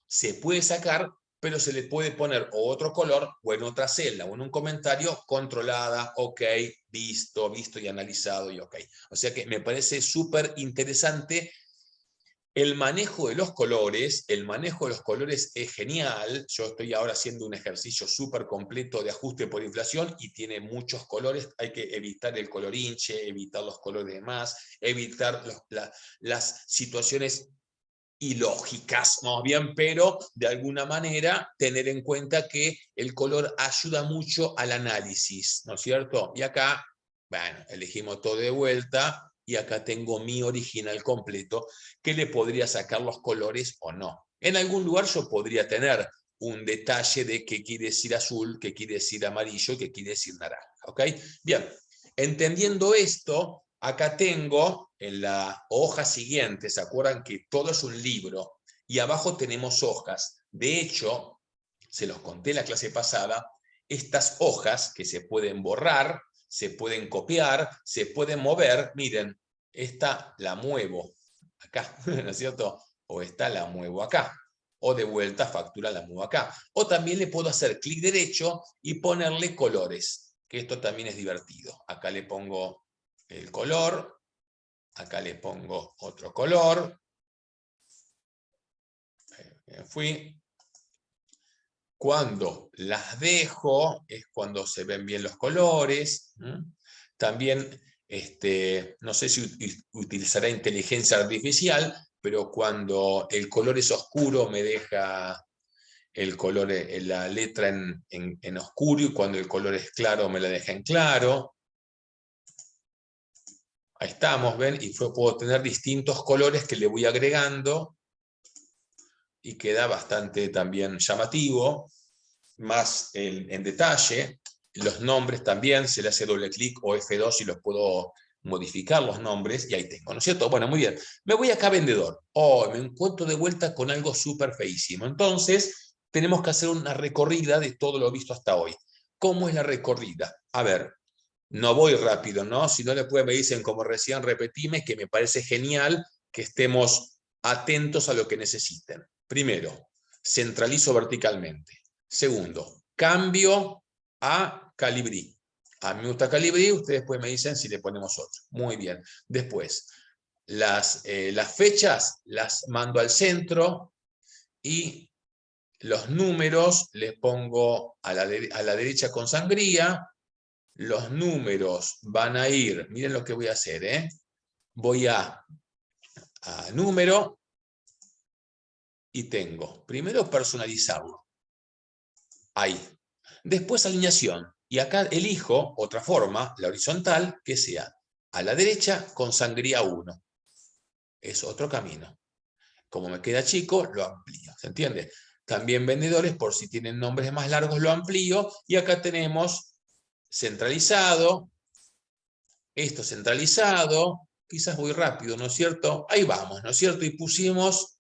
Speaker 1: se puede sacar, pero se le puede poner o otro color o en otra celda o en un comentario controlada, ok, visto y analizado y ok. O sea que me parece súper interesante. El manejo de los colores, es genial. Yo estoy ahora haciendo un ejercicio súper completo de ajuste por inflación y tiene muchos colores. Hay que evitar el color hinche, evitar los colores de más, evitar las situaciones ilógicas, más bien, pero de alguna manera tener en cuenta que el color ayuda mucho al análisis, ¿no es cierto? Y acá, bueno, elegimos todo de vuelta y acá tengo mi original completo, que le podría sacar los colores o no. En algún lugar yo podría tener un detalle de qué quiere decir azul, qué quiere decir amarillo, qué quiere decir naranja. ¿Ok? Bien, entendiendo esto, acá tengo en la hoja siguiente, ¿se acuerdan que todo es un libro? Y abajo tenemos hojas. De hecho, se los conté en la clase pasada, estas hojas que se pueden borrar, se pueden copiar, se pueden mover. Miren, esta la muevo acá, ¿no es cierto? O esta la muevo acá. O de vuelta factura la muevo acá. O también le puedo hacer clic derecho y ponerle colores, que esto también es divertido. Acá le pongo el color, acá le pongo otro color. Fui. Cuando las dejo es cuando se ven bien los colores. También, no sé si utilizará inteligencia artificial, pero cuando el color es oscuro me deja el color, la letra en oscuro, y cuando el color es claro me la deja en claro. Ahí estamos, ¿ven? Y puedo tener distintos colores que le voy agregando y queda bastante también llamativo, más en detalle. Los nombres también, se le hace doble clic o F2 y los puedo modificar los nombres, y ahí tengo, ¿no es cierto? Bueno, muy bien. Me voy acá a vendedor. Oh, me encuentro de vuelta con algo súper feísimo. Entonces, tenemos que hacer una recorrida de todo lo visto hasta hoy. ¿Cómo es la recorrida? A ver, no voy rápido, ¿no? Si no, después me dicen, como recién repetime, que me parece genial que estemos atentos a lo que necesiten. Primero, centralizo verticalmente. Segundo, cambio a Calibri. A mí me gusta Calibri, ustedes después me dicen si le ponemos otro. Muy bien. Después, las fechas las mando al centro y los números les pongo a la derecha con sangría. Los números van a ir, miren lo que voy a hacer, ¿eh? Voy a número y tengo, primero personalizarlo. Ahí. Después alineación. Y acá elijo otra forma, la horizontal, que sea a la derecha con sangría 1. Es otro camino. Como me queda chico, lo amplío. ¿Se entiende? También vendedores, por si tienen nombres más largos, lo amplío. Y acá tenemos centralizado. Esto centralizado. Quizás voy rápido, ¿no es cierto? Ahí vamos, ¿no es cierto? Y pusimos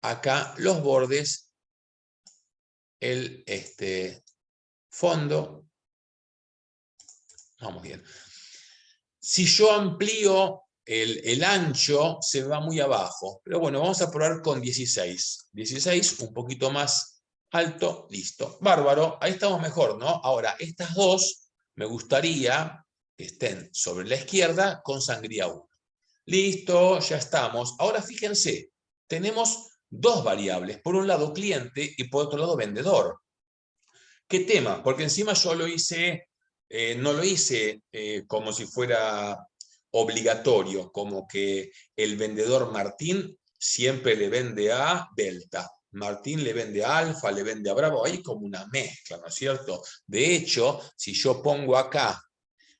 Speaker 1: acá los bordes, el fondo. Vamos bien. Si yo amplío el ancho, se va muy abajo. Pero bueno, vamos a probar con 16. 16, un poquito más alto, listo. Bárbaro, ahí estamos mejor, ¿no? Ahora, estas dos me gustaría que estén sobre la izquierda con sangría 1. Listo, ya estamos. Ahora fíjense, tenemos dos variables. Por un lado cliente y por otro lado vendedor. ¿Qué tema? Porque encima yo lo hice, no lo hice como si fuera obligatorio, como que el vendedor Martín siempre le vende a Delta. Martín le vende a Alfa, le vende a Bravo, hay como una mezcla, ¿no es cierto? De hecho, si yo pongo acá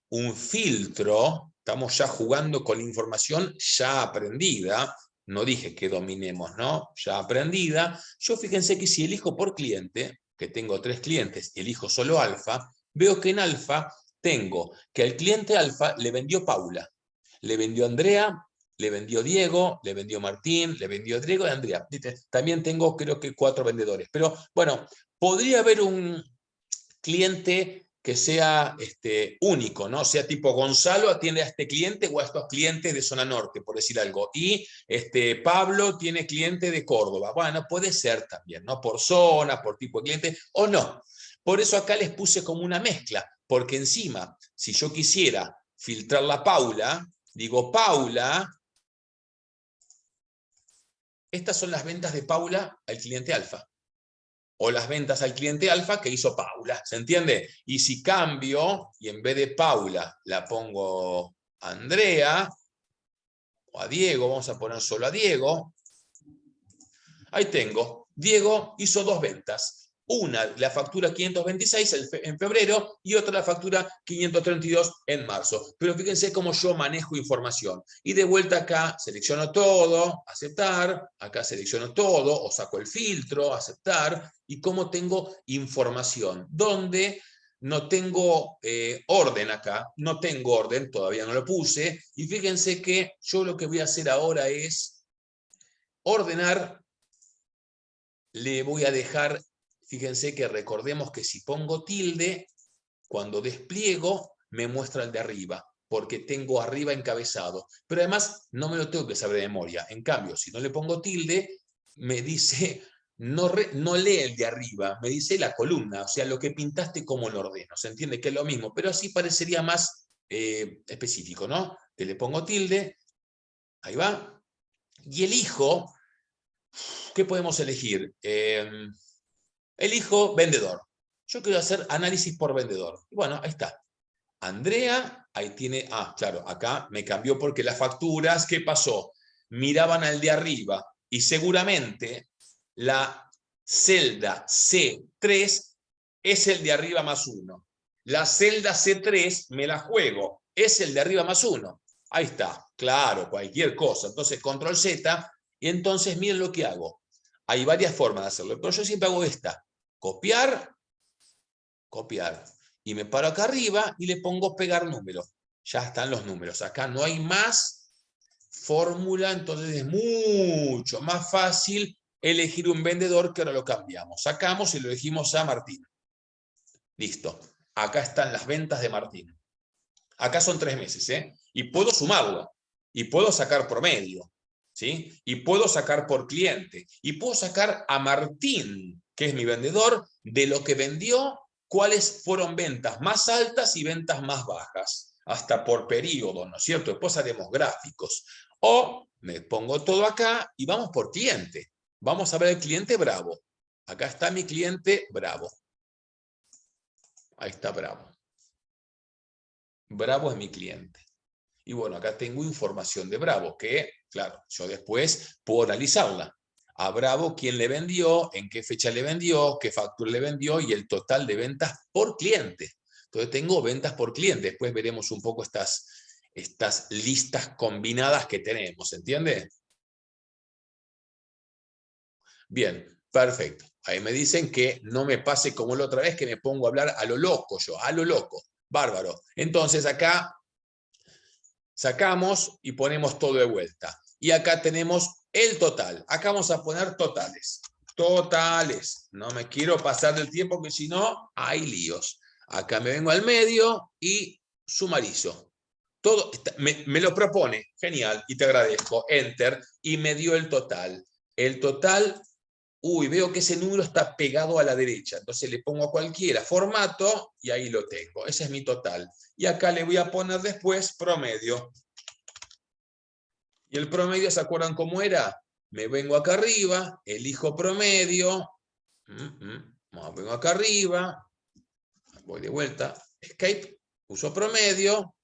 Speaker 1: un filtro, estamos ya jugando con la información ya aprendida, no dije que dominemos, ¿no? Ya aprendida. Yo fíjense que si elijo por cliente, que tengo 3 clientes y elijo solo alfa, veo que en alfa tengo que al cliente alfa le vendió Paula, le vendió Andrea, le vendió Diego, le vendió Martín, le vendió Diego y Andrea. También tengo creo que 4 vendedores. Pero bueno, podría haber un cliente que sea único, ¿no? Sea tipo Gonzalo atiende a este cliente o a estos clientes de zona norte, por decir algo. Y Pablo tiene cliente de Córdoba. Bueno, puede ser también, ¿no? Por zona, por tipo de cliente, o no. Por eso acá les puse como una mezcla, porque encima, si yo quisiera filtrar la Paula, digo Paula, estas son las ventas de Paula al cliente alfa. O las ventas al cliente alfa que hizo Paula, ¿se entiende? Y si cambio, y en vez de Paula la pongo a Andrea, o a Diego, vamos a poner solo a Diego, ahí tengo, Diego hizo 2 ventas. Una, la factura 526 en febrero y otra la factura 532 en marzo. Pero fíjense cómo yo manejo información. Y de vuelta acá selecciono todo, aceptar, acá selecciono todo o saco el filtro, aceptar, y cómo tengo información. Donde no tengo orden acá, no tengo orden, todavía no lo puse, y fíjense que yo lo que voy a hacer ahora es ordenar, le voy a dejar. Fíjense que recordemos que si pongo tilde, cuando despliego, me muestra el de arriba, porque tengo arriba encabezado. Pero además, no me lo tengo que saber de memoria. En cambio, si no le pongo tilde, me dice, no lee el de arriba, me dice la columna, o sea, lo que pintaste, cómo lo ordeno. Se entiende que es lo mismo, pero así parecería más específico, ¿no? Que le pongo tilde, ahí va, y elijo, ¿qué podemos elegir? Elijo vendedor. Yo quiero hacer análisis por vendedor. Y bueno, ahí está. Andrea, ahí tiene, claro, acá me cambió porque las facturas, ¿qué pasó? Miraban al de arriba y seguramente la celda C3 es el de arriba más 1. La celda C3 me la juego, es el de arriba más 1. Ahí está, claro, cualquier cosa. Entonces, control Z, y entonces miren lo que hago. Hay varias formas de hacerlo, pero yo siempre hago esta. Copiar, copiar. Y me paro acá arriba y le pongo pegar número. Ya están los números. Acá no hay más fórmula, entonces es mucho más fácil elegir un vendedor, que ahora lo cambiamos. Sacamos y lo elegimos a Martín. Listo. Acá están las ventas de Martín. Acá son 3 meses, ¿eh? Y puedo sumarlo. Y puedo sacar promedio, ¿sí? Y puedo sacar por cliente. Y puedo sacar a Martín, que es mi vendedor, de lo que vendió, cuáles fueron ventas más altas y ventas más bajas. Hasta por periodo, ¿no es cierto? Después haremos gráficos. O me pongo todo acá y vamos por cliente. Vamos a ver el cliente Bravo. Acá está mi cliente Bravo. Ahí está Bravo. Bravo es mi cliente. Y bueno, acá tengo información de Bravo, que, claro, yo después puedo analizarla. A Bravo, quién le vendió, en qué fecha le vendió, qué factura le vendió y el total de ventas por cliente. Entonces tengo ventas por cliente. Después veremos un poco estas listas combinadas que tenemos, ¿entiende? Bien, perfecto. Ahí me dicen que no me pase como la otra vez, que me pongo a hablar a lo loco yo, a lo loco. Bárbaro. Entonces acá sacamos y ponemos todo de vuelta. Y acá tenemos el total. Acá vamos a poner totales. Totales. No me quiero pasar del tiempo, que si no, hay líos. Acá me vengo al medio y sumarizo. Todo me lo propone. Genial. Y te agradezco. Enter. Y me dio el total. El total, veo que ese número está pegado a la derecha. Entonces le pongo a cualquiera formato y ahí lo tengo. Ese es mi total. Y acá le voy a poner después promedio. Y el promedio, ¿se acuerdan cómo era? Me vengo acá arriba, elijo promedio. Vengo acá arriba. Voy de vuelta. Escape. Uso promedio.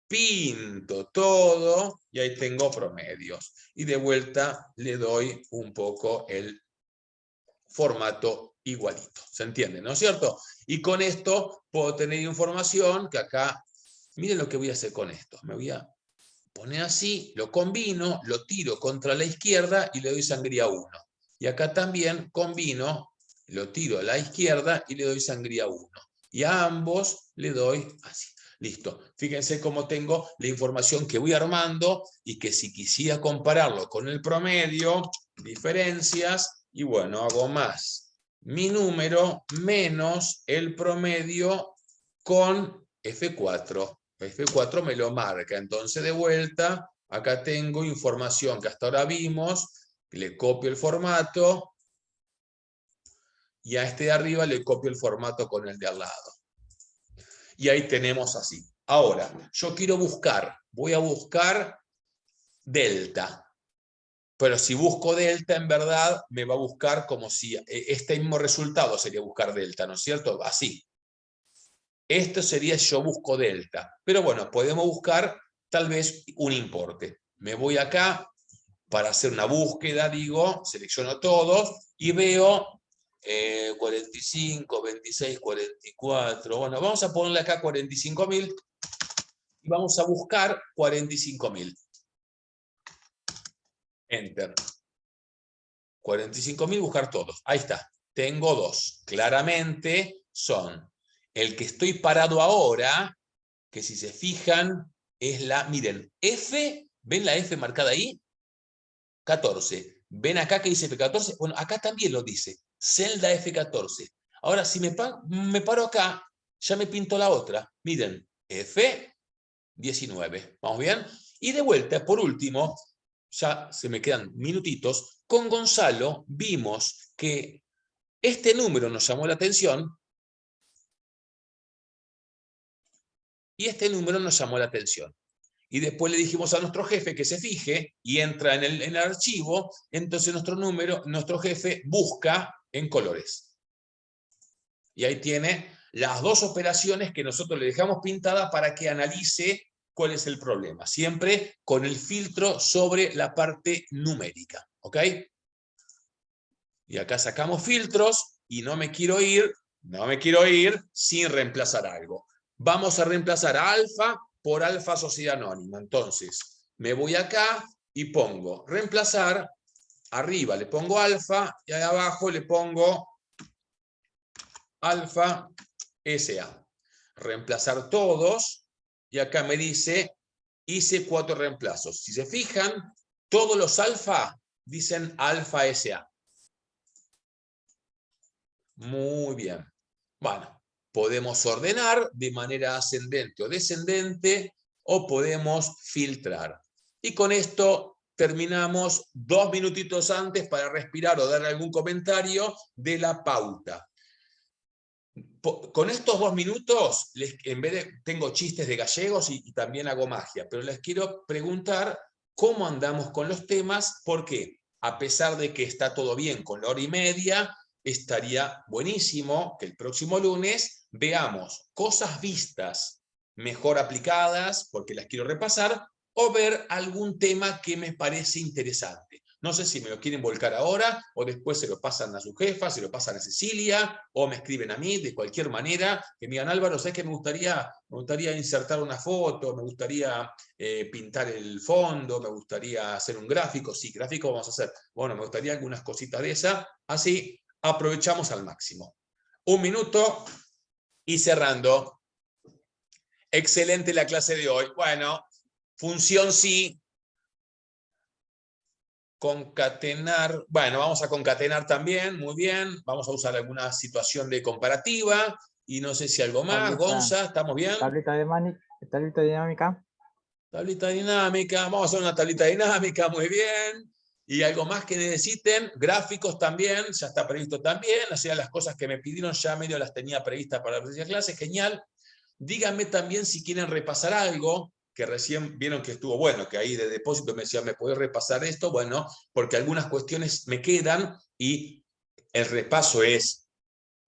Speaker 1: Pinto todo. Y ahí tengo promedios. Y de vuelta le doy un poco el formato igualito. ¿Se entiende, no es cierto? Y con esto puedo tener información que acá, miren lo que voy a hacer con esto. Me voy a poner así, lo combino, lo tiro contra la izquierda y le doy sangría 1. Y acá también combino, lo tiro a la izquierda y le doy sangría 1. Y a ambos le doy así. Listo. Fíjense cómo tengo la información que voy armando y que si quisiera compararlo con el promedio, diferencias, y bueno, hago más mi número menos el promedio con F4. F4 me lo marca. Entonces, de vuelta, acá tengo información que hasta ahora vimos, le copio el formato, y a este de arriba le copio el formato con el de al lado. Y ahí tenemos así. Ahora, yo quiero buscar, voy a buscar delta. Pero si busco delta, en verdad, me va a buscar como si este mismo resultado sería buscar delta, ¿no es cierto? Así. Esto sería yo busco delta. Pero bueno, podemos buscar tal vez un importe. Me voy acá para hacer una búsqueda, digo, selecciono todos y veo 45, 26, 44. Bueno, vamos a ponerle acá 45.000 y vamos a buscar 45.000. Enter. 45.000, buscar todos. Ahí está. Tengo dos. Claramente son el que estoy parado ahora, que si se fijan es la, miren, F, ¿ven la F marcada ahí? 14. ¿Ven acá que dice F14? Bueno, acá también lo dice. Celda F14. Ahora, si me paro acá, ya me pinto la otra. Miren, F19. ¿Vamos bien? Y de vuelta, por último, ya se me quedan minutitos, con Gonzalo vimos que este número nos llamó la atención y este número nos llamó la atención. Y después le dijimos a nuestro jefe que se fije y entra en el archivo, entonces nuestro jefe busca en colores. Y ahí tiene las dos operaciones que nosotros le dejamos pintadas para que analice cuál es el problema. Siempre con el filtro sobre la parte numérica. ¿Ok? Y acá sacamos filtros y no me quiero ir sin reemplazar algo. Vamos a reemplazar a alfa por alfa sociedad anónima. Entonces, me voy acá y pongo reemplazar, arriba le pongo alfa y ahí abajo le pongo alfa SA. Reemplazar todos y acá me dice hice 4 reemplazos. Si se fijan, todos los alfa dicen alfa SA. Muy bien. Bueno, podemos ordenar de manera ascendente o descendente o podemos filtrar. Y con esto terminamos 2 minutitos antes para respirar o dar algún comentario de la pauta. Con estos 2 minutos, en vez de, tengo chistes de gallegos y también hago magia, pero les quiero preguntar cómo andamos con los temas, porque a pesar de que está todo bien con la hora y media, estaría buenísimo que el próximo lunes veamos cosas vistas mejor aplicadas, porque las quiero repasar, o ver algún tema que me parece interesante. No sé si me lo quieren volcar ahora, o después se lo pasan a su jefa, se lo pasan a Cecilia, o me escriben a mí, de cualquier manera, que me digan, Álvaro, ¿sabes qué? Me gustaría insertar una foto, me gustaría pintar el fondo, me gustaría hacer un gráfico. Sí, gráfico vamos a hacer. Bueno, me gustaría algunas cositas de esas, así aprovechamos al máximo. 1 minuto y cerrando. Excelente la clase de hoy. Bueno, función sí. Concatenar. Bueno, vamos a concatenar también. Muy bien. Vamos a usar alguna situación de comparativa. Y no sé si algo más.
Speaker 3: Tablita.
Speaker 1: Gonza, ¿estamos bien?
Speaker 3: Tablita dinámica.
Speaker 1: Tablita dinámica. Vamos a hacer una tablita dinámica. Muy bien. Y algo más que necesiten, gráficos también, ya está previsto también, o sea, las cosas que me pidieron ya medio las tenía previstas para la próxima clase, genial. Díganme también si quieren repasar algo, que recién vieron que estuvo bueno, que ahí de depósito me decían, ¿me podés repasar esto? Bueno, porque algunas cuestiones me quedan y el repaso es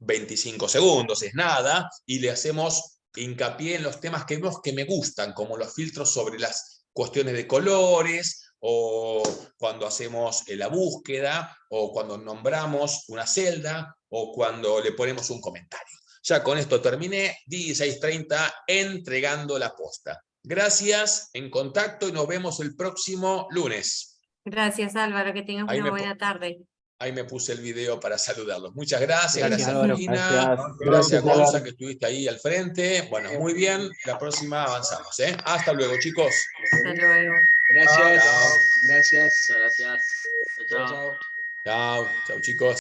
Speaker 1: 25 segundos, es nada, y le hacemos hincapié en los temas que vemos que me gustan, como los filtros sobre las cuestiones de colores, o cuando hacemos la búsqueda, o cuando nombramos una celda, o cuando le ponemos un comentario. Ya con esto terminé, 16:30, entregando la posta. Gracias, en contacto y nos vemos el próximo lunes.
Speaker 2: Gracias, Álvaro, que tengas una buena tarde.
Speaker 1: Ahí me puse el video para saludarlos. Muchas gracias, gracias
Speaker 3: Álvaro.
Speaker 1: Marina, gracias Gonza que estuviste ahí al frente. Bueno, muy bien, la próxima avanzamos. Hasta luego, chicos.
Speaker 2: Hasta luego.
Speaker 4: Gracias.
Speaker 1: Chao.
Speaker 4: Gracias.
Speaker 5: Gracias. Chao.
Speaker 1: Chao, chao chicos.